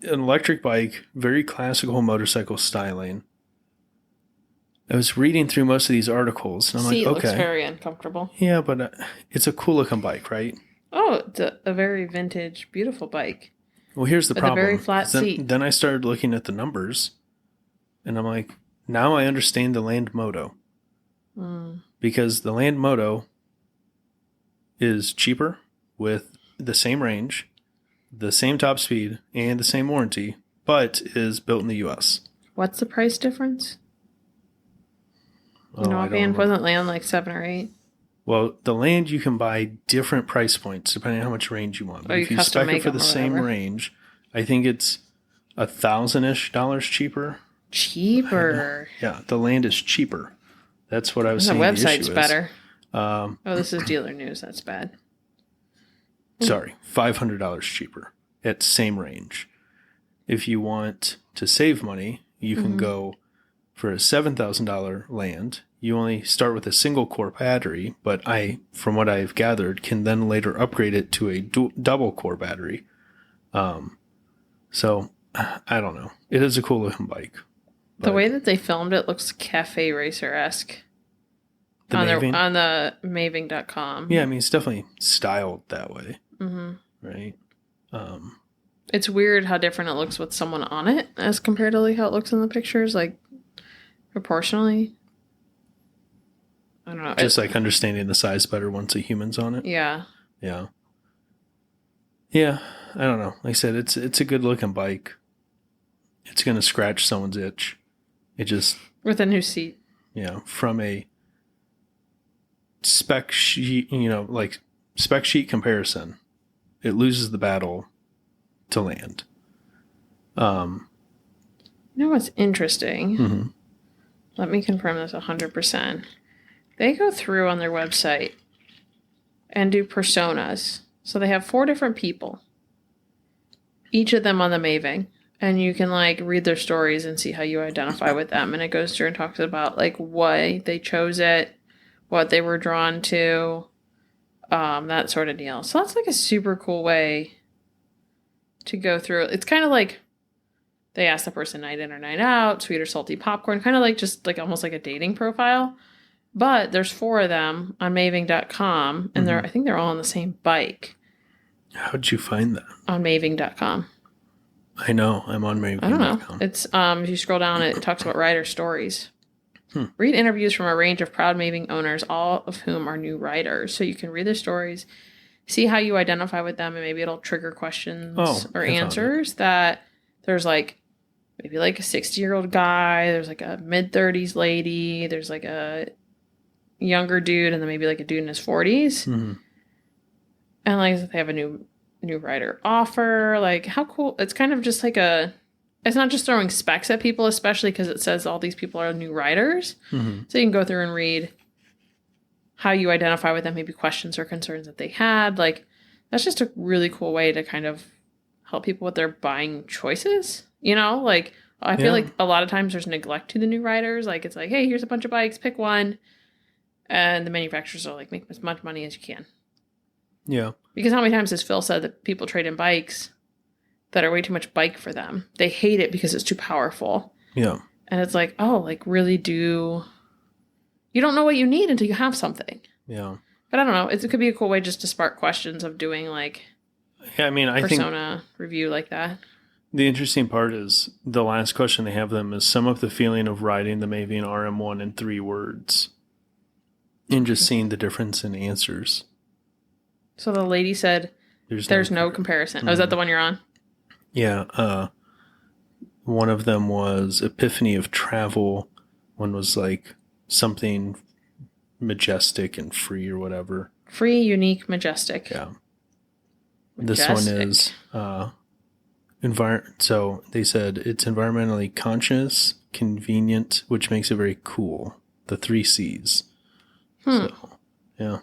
S2: electric bike, very classical motorcycle styling. I was reading through most of these articles, and I'm like, okay.
S3: It looks very uncomfortable.
S2: Yeah, but it's a cool looking bike, right?
S3: Oh, it's a very vintage, beautiful bike.
S2: Well, here's the problem.
S3: A very flat seat.
S2: Then I started looking at the numbers, and I'm like, now I understand the Land Moto. Because the Land Moto is cheaper with the same range, the same top speed and the same warranty, but is built in the U.S.
S3: What's the price difference?
S2: Oh, I don't
S3: Offhand,
S2: remember.
S3: wasn't land like 7 or 8?
S2: Well, the land you can buy different price points depending on how much range you want. But
S3: you
S2: if you
S3: custom
S2: spec it
S3: make
S2: for
S3: them
S2: the
S3: or
S2: same
S3: whatever.
S2: range, I think it's $1,000-ish cheaper.
S3: Cheaper.
S2: Yeah, the land is cheaper. That's what I was
S3: The
S2: saying.
S3: website's
S2: the issue
S3: better.
S2: Is.
S3: This is dealer news. That's bad.
S2: Sorry, $500 cheaper at same range. If you want to save money, you can go for a $7,000 land. You only start with a single core battery, but from what I've gathered, can then later upgrade it to a double core battery. So I don't know. It is a cool looking bike.
S3: The way that they filmed it looks cafe racer-esque.
S2: The
S3: on
S2: Maving?
S3: on the maving.com.
S2: Yeah, I mean, it's definitely styled that way. Mm-hmm. Right?
S3: It's weird how different it looks with someone on it as compared to like how it looks in the pictures, like proportionally. I don't know.
S2: Just like understanding the size better once a human's on it.
S3: Yeah.
S2: Yeah. Yeah, I don't know. Like I said, it's a good looking bike. It's going to scratch someone's itch. It just,
S3: With a new seat.
S2: from a spec sheet, like spec sheet comparison, it loses the battle to land.
S3: You know what's interesting?
S2: Mm-hmm.
S3: Let me confirm this 100%. They go through on their website and do personas. So they have 4 different people, each of them on the Maving. And you can like read their stories and see how you identify with them. And it goes through and talks about like why they chose it, what they were drawn to, that sort of deal. So that's like a super cool way to go through. It's kind of like they ask the person night in or night out, sweet or salty popcorn, kind of like just like almost like a dating profile. But there's 4 of them on maving.com, and I think they're all on the same bike.
S2: How'd you find that?
S3: On maving.com.
S2: I know. I'm on Maving.com.
S3: I don't know. It's if you scroll down, it talks about rider stories. Read interviews from a range of proud Maving owners, all of whom are new riders. So you can read their stories, see how you identify with them, and maybe it'll trigger questions or answers that there's like maybe like a 60-year-old guy, there's like a mid-30s lady, there's like a younger dude, and then maybe like a dude in his 40s.
S2: Mm-hmm.
S3: And like they have a new rider offer. Like how cool. It's kind of just like it's not just throwing specs at people, especially because it says all these people are new riders.
S2: Mm-hmm.
S3: So you can go through and read how you identify with them, maybe questions or concerns that they had. Like that's just a really cool way to kind of help people with their buying choices. Like I feel like a lot of times there's neglect to the new riders. Like it's like, hey, here's a bunch of bikes, pick one. And the manufacturers are like, make as much money as you can.
S2: Yeah.
S3: Because how many times has Phil said that people trade in bikes that are way too much bike for them? They hate it because it's too powerful.
S2: Yeah.
S3: And it's like, oh, like really you don't know what you need until you have something.
S2: Yeah.
S3: But I don't know. It could be a cool way just to spark questions of doing like
S2: I think
S3: persona review like that.
S2: The interesting part is the last question they have them is sum up the feeling of riding the Mavian RM1 in 3 words. And just seeing the difference in answers.
S3: So the lady said, there's no comparison. Mm-hmm. Oh, is that the one you're on?
S2: Yeah. One of them was Epiphany of Travel. One was like something majestic and free or whatever.
S3: Free, unique, majestic.
S2: Yeah. This one is so they said it's environmentally conscious, convenient, which makes it very cool. The 3 C's. So, yeah.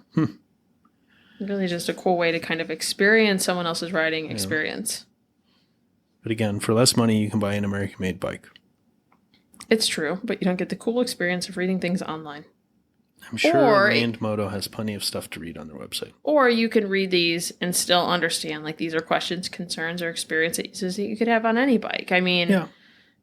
S3: Really just a cool way to kind of experience someone else's riding experience.
S2: But again, for less money, you can buy an American-made bike.
S3: It's true, but you don't get the cool experience of reading things online.
S2: I'm sure Land Moto has plenty of stuff to read on their website.
S3: Or you can read these and still understand, like, these are questions, concerns, or experiences that you could have on any bike. I mean,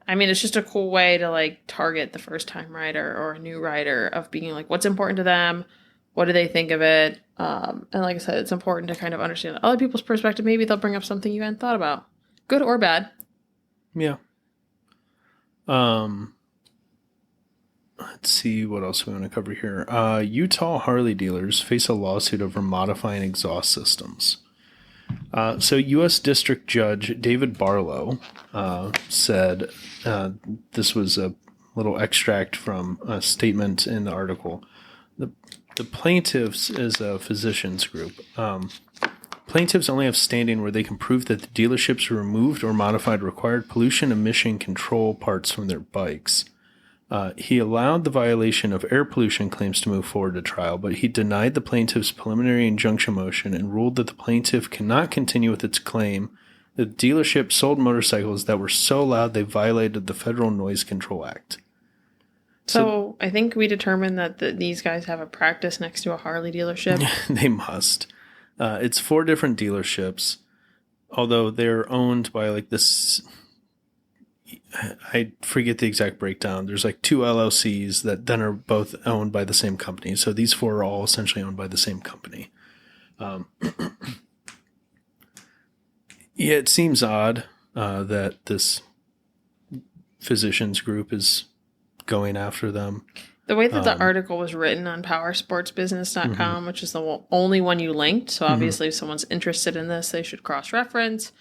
S3: it's just a cool way to, like, target the first-time rider or a new rider of being, like, what's important to them? What do they think of it? And like I said, it's important to kind of understand other people's perspective. Maybe they'll bring up something you hadn't thought about. Good or bad.
S2: Yeah. Let's see what else we want to cover here. Utah Harley dealers face a lawsuit over modifying exhaust systems. So U.S. District Judge David Barlow said, this was a little extract from a statement in the article. The plaintiffs is a physicians group. Plaintiffs only have standing where they can prove that the dealerships removed or modified required pollution emission control parts from their bikes. He allowed the violation of air pollution claims to move forward to trial, but he denied the plaintiff's preliminary injunction motion and ruled that the plaintiff cannot continue with its claim that the dealership sold motorcycles that were so loud they violated the Federal Noise Control Act.
S3: So I think we determined that these guys have a practice next to a Harley dealership.
S2: They must. It's 4 different dealerships, although they're owned by like this... I forget the exact breakdown. There's like 2 LLCs that then are both owned by the same company. So these 4 are all essentially owned by the same company. Yeah, it seems odd that this physicians group is going after them.
S3: The way that the article was written on powersportsbusiness.com, which is the only one you linked. So obviously if someone's interested in this, they should cross-reference.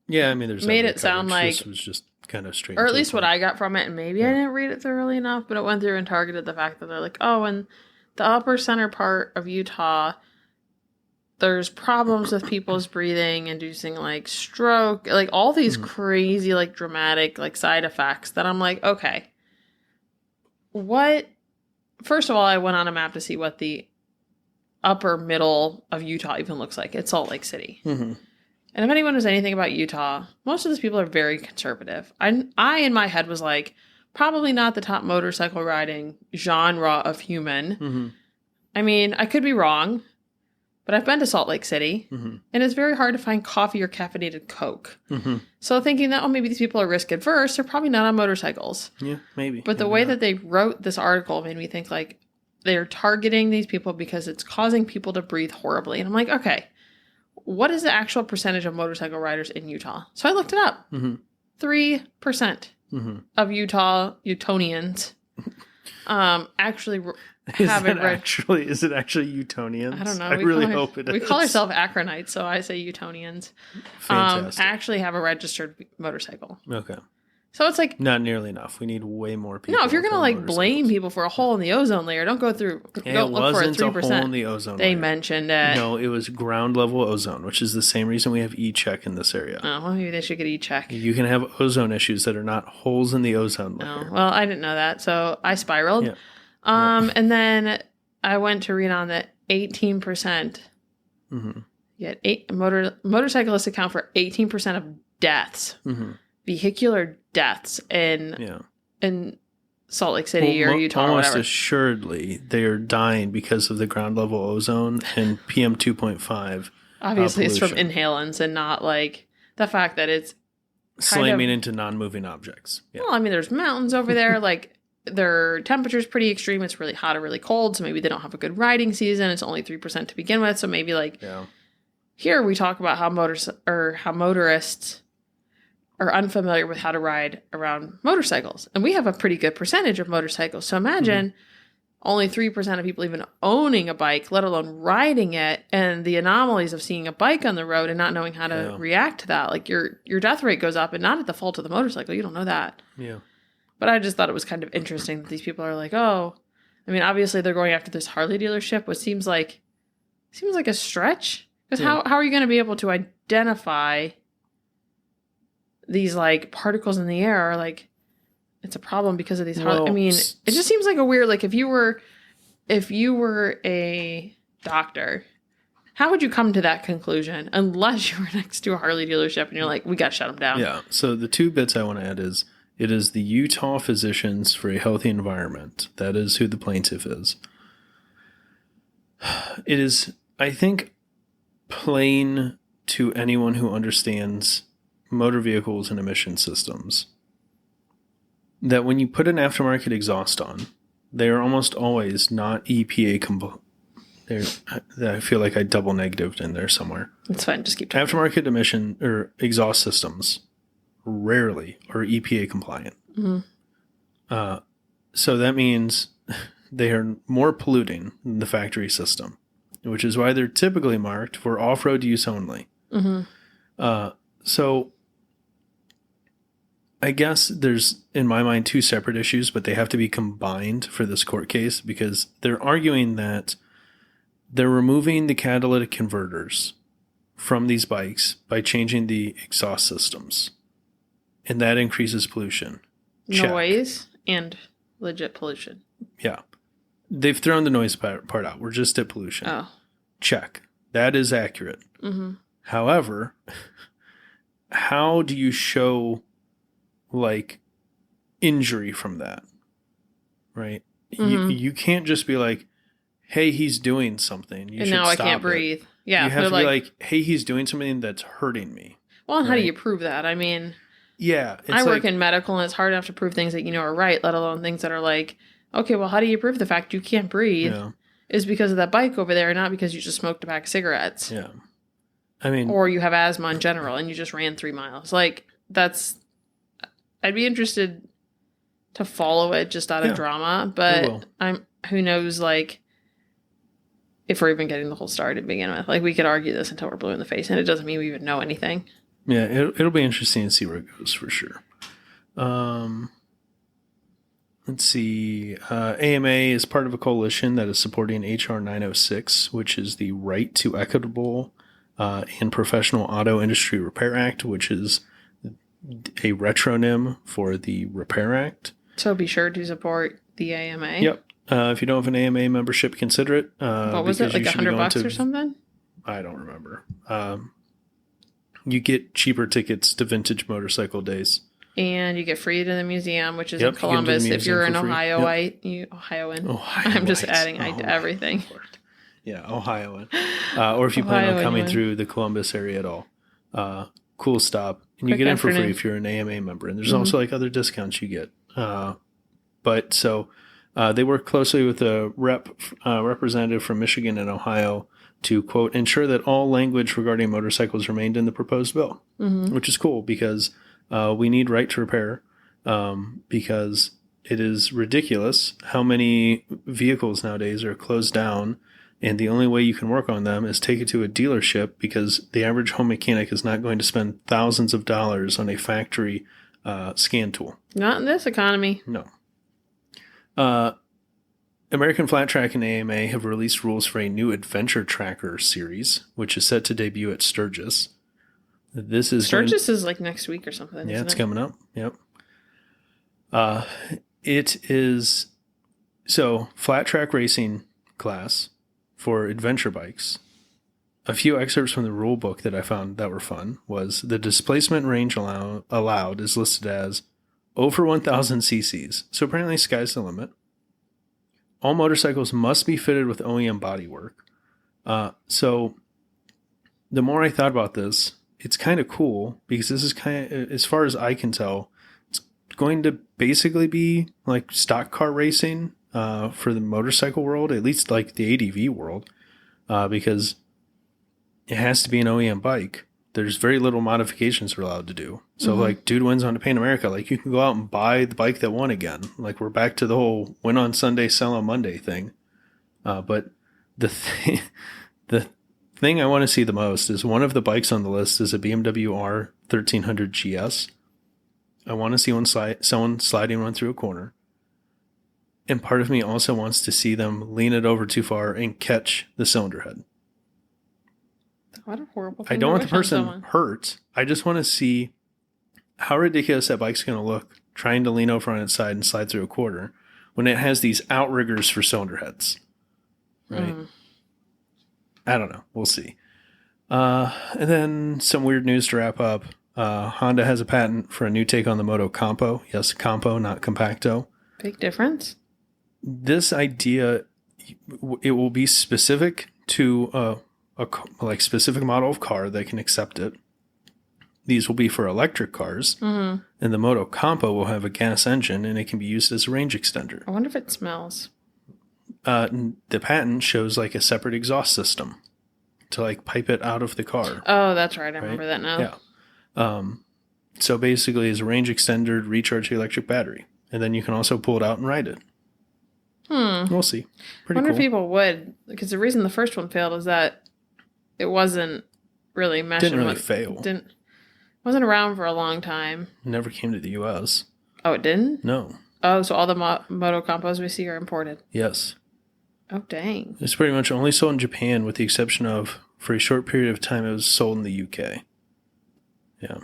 S2: Yeah, I mean, there's
S3: made it sound like...
S2: This was just kind of straight.
S3: Or at least what I got from it, and maybe I didn't read it thoroughly enough, but it went through and targeted the fact that they're like, oh, in the upper center part of Utah, there's problems with people's breathing, inducing like stroke, like all these crazy, like dramatic, like side effects that I'm like, okay, what? First of all, I went on a map to see what the upper middle of Utah even looks like. It's Salt Lake City. And if anyone knows anything about Utah, most of those people are very conservative. I in my head was like, probably not the top motorcycle riding genre of human. I mean, I could be wrong, but I've been to Salt Lake City, and it's very hard to find coffee or caffeinated Coke. So thinking that, oh, maybe these people are risk adverse, they're probably not on motorcycles.
S2: Yeah, maybe.
S3: But the way that they wrote this article made me think like they're targeting these people because it's causing people to breathe horribly. And I'm like, okay, what is the actual percentage of motorcycle riders in Utah? So I looked it up. 3% of Utonians actually have it registered.
S2: Is it actually Utonians?
S3: I don't know.
S2: I really hope it is.
S3: We call ourselves Akronites, so I say Utonians.
S2: Fantastic.
S3: Actually have a registered motorcycle.
S2: Okay.
S3: So it's like...
S2: Not nearly enough. We need way more people.
S3: No, if you're going to like blame people for a hole in the ozone layer, don't go through... Don't look for a 3%.
S2: It wasn't a hole in the ozone layer.
S3: They mentioned it.
S2: No, it was ground level ozone, which is the same reason we have E-check in this area.
S3: Oh, well, maybe they should get E-check.
S2: You can have ozone issues that are not holes in the ozone layer.
S3: Oh, well, I didn't know that, so I spiraled.
S2: Yeah.
S3: And then I went to read on that 18%. Yet motorcyclists account for 18% of deaths. Vehicular deaths in Salt Lake City or Utah or
S2: almost
S3: whatever.
S2: assuredly they are dying because of the ground level ozone and PM 2.5.
S3: Obviously it's from inhalants and not like the fact that it's
S2: slamming into non-moving objects. Yeah.
S3: Well, I mean, there's mountains over there, like their temperature's pretty extreme. It's really hot or really cold, so maybe they don't have a good riding season. It's only 3% to begin with, so maybe like here we talk about how motorists are unfamiliar with how to ride around motorcycles. And we have a pretty good percentage of motorcycles. So imagine only 3% of people even owning a bike, let alone riding it, and the anomalies of seeing a bike on the road and not knowing how to react to that. Like your death rate goes up, and not at the fault of the motorcycle. You don't know that. Yeah. But I just thought it was kind of interesting that these people are like, oh, I mean, obviously they're going after this Harley dealership, which seems like a stretch. Because how are you going to be able to identify these like particles in the air are like it's a problem because of these I mean, it just seems like a weird, like if you were a doctor, how would you come to that conclusion unless you were next to a Harley dealership and you're like, we got to shut them down?
S2: Yeah. So the 2 bits I want to add is it is the Utah Physicians for a Healthy Environment. That is who the plaintiff is. It is, I think, plain to anyone who understands motor vehicles and emission systems that when you put an aftermarket exhaust on, they are almost always not EPA compliant. I feel like I double negatived in there somewhere.
S3: It's fine. Just keep talking.
S2: Aftermarket emission or exhaust systems rarely are EPA compliant. So that means they are more polluting than the factory system, which is why they're typically marked for off-road use only. So I guess there's, in my mind, two separate issues, but they have to be combined for this court case because they're arguing that they're removing the catalytic converters from these bikes by changing the exhaust systems. And that increases pollution. Check.
S3: Noise and legit pollution.
S2: Yeah. They've thrown the noise part out. We're just at pollution.
S3: Oh.
S2: Check. That is accurate.
S3: Mm-hmm.
S2: However, how do you show like injury from that? Right? You can't just be like, hey, he's doing something. You
S3: and
S2: should
S3: now I
S2: stop
S3: can't
S2: it.
S3: breathe. Yeah.
S2: You have to be like, hey, he's doing something that's hurting me.
S3: Well, and how
S2: right?
S3: do you prove that? I mean,
S2: yeah.
S3: I work in medical and it's hard enough to prove things that you know are right, let alone things that are like, okay, well, how do you prove the fact you can't breathe is because of that bike over there, not because you just smoked a pack of cigarettes?
S2: Yeah. I mean,
S3: or you have asthma in general and you just ran 3 miles. Like, I'd be interested to follow it just out of drama, but who knows, like, if we're even getting the whole story to begin with. Like, we could argue this until we're blue in the face, and it doesn't mean we even know anything.
S2: Yeah, it'll be interesting to see where it goes for sure. Let's see. AMA is part of a coalition that is supporting HR 906, which is the Right to Equitable and Professional Auto Industry Repair Act, which is a retronym for the Repair Act.
S3: So be sure to support the AMA.
S2: Yep. If you don't have an AMA membership, consider it.
S3: What was it, like $100 or something?
S2: I don't remember. You get cheaper tickets to vintage motorcycle days.
S3: And you get free to the museum, which is in Columbus. If you're an Ohioan. I'm just adding to everything.
S2: Yeah, Ohioan. Or if you plan on coming through the Columbus area at all. Cool stop. And you get in for free if you're an AMA member. And there's also like other discounts you get. But so they work closely with a representative from Michigan and Ohio to, quote, ensure that all language regarding motorcycles remained in the proposed bill, which is cool because we need right to repair because it is ridiculous how many vehicles nowadays are closed down, and the only way you can work on them is take it to a dealership because the average home mechanic is not going to spend thousands of dollars on a factory scan tool.
S3: Not in this economy.
S2: No. American Flat Track and AMA have released rules for a new adventure tracker series, which is set to debut at Sturgis.
S3: Sturgis is like next week or something.
S2: Yeah, it's coming up. Yep. It is flat track racing class for adventure bikes. A few excerpts from the rule book that I found that were fun was the displacement range allowed is listed as over 1,000 cc's. So apparently sky's the limit. All motorcycles must be fitted with OEM bodywork. So the more I thought about this, it's kind of cool because this is kind of, as far as I can tell, it's going to basically be like stock car racing for the motorcycle world, at least like the ADV world, because it has to be an OEM bike. There's very little modifications we're allowed to do. So like dude wins on the Pan America, like you can go out and buy the bike that won again. Like we're back to the whole win on Sunday, sell on Monday thing. But the thing I want to see the most is one of the bikes on the list is a BMW R 1300 GS. I want to see someone sliding one through a corner. And part of me also wants to see them lean it over too far and catch the cylinder head.
S3: What a horrible thing.
S2: I don't want the person hurt. I just want to see how ridiculous that bike's going to look trying to lean over on its side and slide through a corner when it has these outriggers for cylinder heads. Right? I don't know. We'll see. And then some weird news to wrap up. Honda has a patent for a new take on the Moto Compo. Yes, Compo, not Compacto.
S3: Big difference.
S2: This idea, it will be specific to a specific model of car that can accept it. These will be for electric cars, and the Moto Compo will have a gas engine, and it can be used as a range extender.
S3: I wonder if it smells.
S2: The patent shows like a separate exhaust system to like pipe it out of the car.
S3: Oh, that's right. I remember that now.
S2: Yeah. So basically, it's a range extender, recharge the electric battery, and then you can also pull it out and ride it. We'll see. Pretty
S3: I wonder
S2: cool.
S3: if people would, because the reason the first one failed is that it wasn't really meshing
S2: Didn't really
S3: with.
S2: fail.
S3: Wasn't around for a long time.
S2: Never came to the U.S.
S3: Oh, it didn't?
S2: No.
S3: Oh, so all the Moto Compos we see are imported.
S2: Yes.
S3: Oh, dang.
S2: It's pretty much only sold in Japan, with the exception of, for a short period of time, it was sold in the UK. Yeah.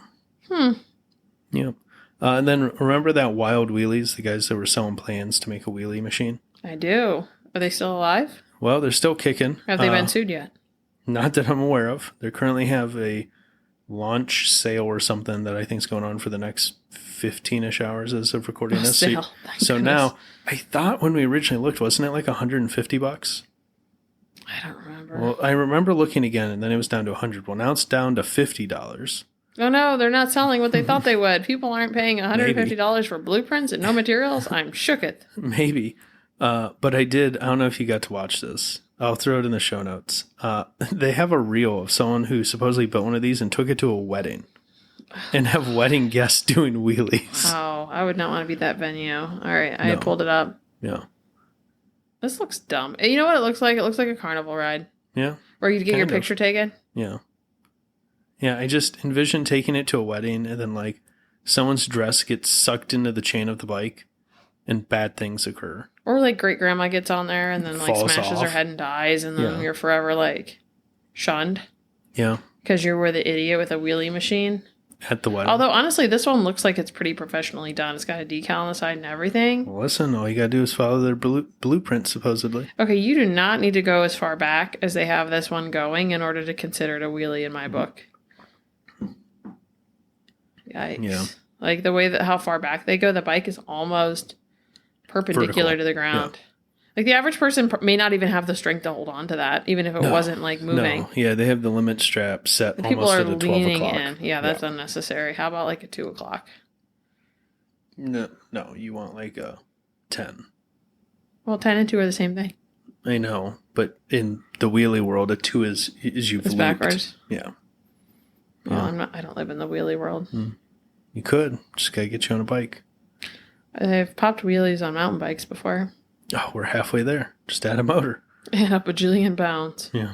S2: Yep. And then remember that Wild Wheelies, the guys that were selling plans to make a wheelie machine?
S3: I do. Are they still alive?
S2: Well, they're still kicking.
S3: Have they been sued yet?
S2: Not that I'm aware of. They currently have a launch sale or something that I think is going on for the next 15-ish hours as of recording this.
S3: Sale.
S2: So now, I thought when we originally looked, wasn't it like $150?
S3: I don't remember.
S2: Well, I remember looking again, and then it was down to $100. Well, now it's down to $50.
S3: Oh, no, they're not selling what they thought they would. People aren't paying $150 for blueprints and no materials. I'm shooketh.
S2: Maybe. But I don't know if you got to watch this. I'll throw it in the show notes. They have a reel of someone who supposedly built one of these and took it to a wedding and have wedding guests doing wheelies.
S3: Oh, I would not want to be that venue. All right, I pulled it up.
S2: Yeah.
S3: This looks dumb. You know what it looks like? It looks like a carnival ride.
S2: Yeah.
S3: Where you get your
S2: Kind of.
S3: picture taken.
S2: Yeah. Yeah, I just envision taking it to a wedding and then, like, someone's dress gets sucked into the chain of the bike and bad things occur.
S3: Or, like, great-grandma gets on there and then, like,
S2: Falls
S3: smashes
S2: off.
S3: her head and dies, and then you're forever, like, shunned.
S2: Yeah.
S3: Because you were the idiot with a wheelie machine.
S2: At the wedding.
S3: Although, honestly, this one looks like it's pretty professionally done. It's got a decal on the side and everything.
S2: Well, listen, all you gotta do is follow their blueprint, supposedly.
S3: Okay, you do not need to go as far back as they have this one going in order to consider it a wheelie in my book. Yikes.
S2: Yeah.
S3: Like, the way that how far back they go, the bike is almost perpendicular
S2: Vertical.
S3: to the ground. Like, the average person may not even have the strength to hold on to that, even if it wasn't, like, moving.
S2: No, yeah, they have the limit strap set
S3: The people
S2: almost
S3: are
S2: at a 12
S3: leaning
S2: o'clock.
S3: in. Yeah, that's unnecessary. How about, like, a 2 o'clock?
S2: No, you want like a 10.
S3: Well, 10 and 2 are the same thing.
S2: I know, but in the wheelie world, a 2 is you've
S3: It's
S2: looped.
S3: backwards.
S2: Yeah.
S3: Well, I don't live in the wheelie world.
S2: You could. Just gotta get you on a bike.
S3: I've popped wheelies on mountain bikes before.
S2: Oh, we're halfway there. Just add a motor.
S3: And up a bajillion pounds.
S2: Yeah.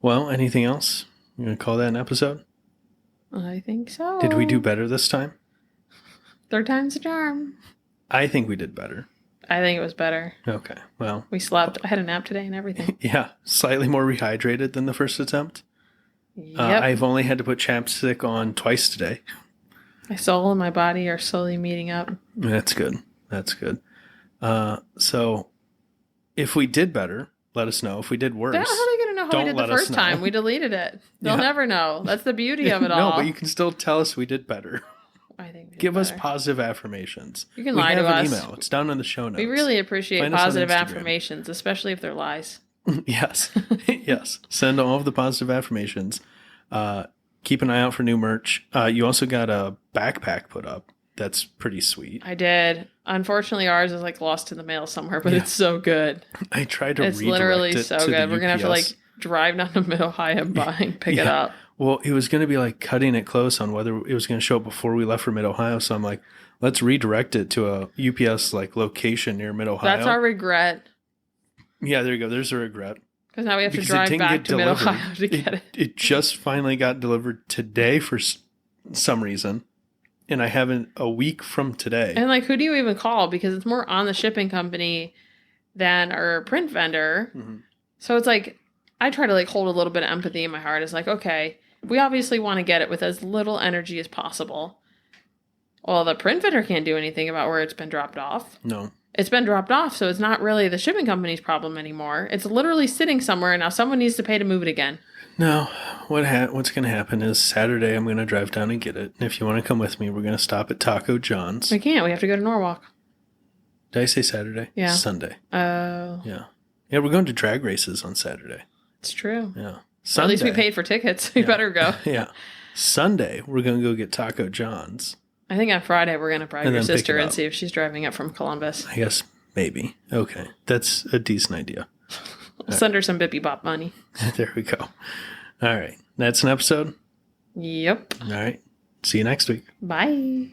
S2: Well, anything else? You gonna call that an episode?
S3: I think so.
S2: Did we do better this time?
S3: Third time's a charm.
S2: I think we did better.
S3: I think it was better.
S2: Okay. Well,
S3: We slept. I had a nap today and everything.
S2: yeah. Slightly more rehydrated than the first attempt.
S3: Yep.
S2: I've only had to put chapstick on twice today.
S3: My soul and my body are slowly meeting up.
S2: That's good. That's good. So if we did better, let us know. If we did worse,
S3: How are they going to know how we
S2: don't
S3: did the
S2: let us
S3: first
S2: know.
S3: time? We deleted it. They'll
S2: Yeah.
S3: never know. That's the beauty of it all.
S2: No, but you can still tell us we did better.
S3: I think we did
S2: Give us
S3: better.
S2: positive affirmations.
S3: You can
S2: we
S3: lie
S2: have
S3: to
S2: an
S3: us.
S2: email. It's down in the show notes.
S3: We really appreciate
S2: Find us on
S3: positive
S2: Instagram.
S3: affirmations, especially if they're lies.
S2: Yes. Yes. Send all of the positive affirmations. Keep an eye out for new merch. You also got a backpack put up. That's pretty sweet.
S3: I did. Unfortunately, ours is like lost in the mail somewhere, but it's so good.
S2: I tried to
S3: It's
S2: redirect
S3: literally
S2: it
S3: so
S2: to
S3: good.
S2: the
S3: We're gonna have to like
S2: UPS.
S3: drive down to Middle High and buy and pick it up.
S2: Well, it was going to be like cutting it close on whether it was going to show up before we left for Mid-Ohio. So I'm like, let's redirect it to a UPS like location near Mid-Ohio.
S3: That's our regret.
S2: Yeah, there you go. There's a regret.
S3: Because now we have to
S2: Because it
S3: drive
S2: didn't
S3: back
S2: get
S3: to Middle
S2: delivered.
S3: Ohio to get it.
S2: It just finally got delivered today for some reason. And I haven't a week from today.
S3: And like, who do you even call? Because it's more on the shipping company than our print vendor.
S2: Mhm.
S3: So it's like, I try to like hold a little bit of empathy in my heart. It's like, okay, we obviously want to get it with as little energy as possible. Well, the print vendor can't do anything about where it's been dropped off.
S2: No.
S3: It's been dropped off, so it's not really the shipping company's problem anymore. It's literally sitting somewhere, and now someone needs to pay to move it again.
S2: No. What's going to happen is Saturday I'm going to drive down and get it. And if you want to come with me, we're going to stop at Taco John's.
S3: We can't. We have to go to Norwalk.
S2: Did I say Saturday?
S3: Yeah.
S2: Sunday.
S3: Oh,
S2: Yeah. Yeah, we're going to drag races on Saturday.
S3: it's true.
S2: Yeah.
S3: Well,
S2: Sunday,
S3: at least we paid for tickets. We better go.
S2: Yeah. Sunday, we're going to go get Taco John's.
S3: I think on Friday we're going to bribe
S2: And
S3: your
S2: then pick
S3: sister
S2: it
S3: and
S2: up.
S3: see if she's driving up from Columbus.
S2: I guess maybe. Okay. That's a decent idea.
S3: We'll send her some Bippy Bop money.
S2: There we go. All right. That's an episode.
S3: Yep.
S2: All right. See you next week.
S3: Bye.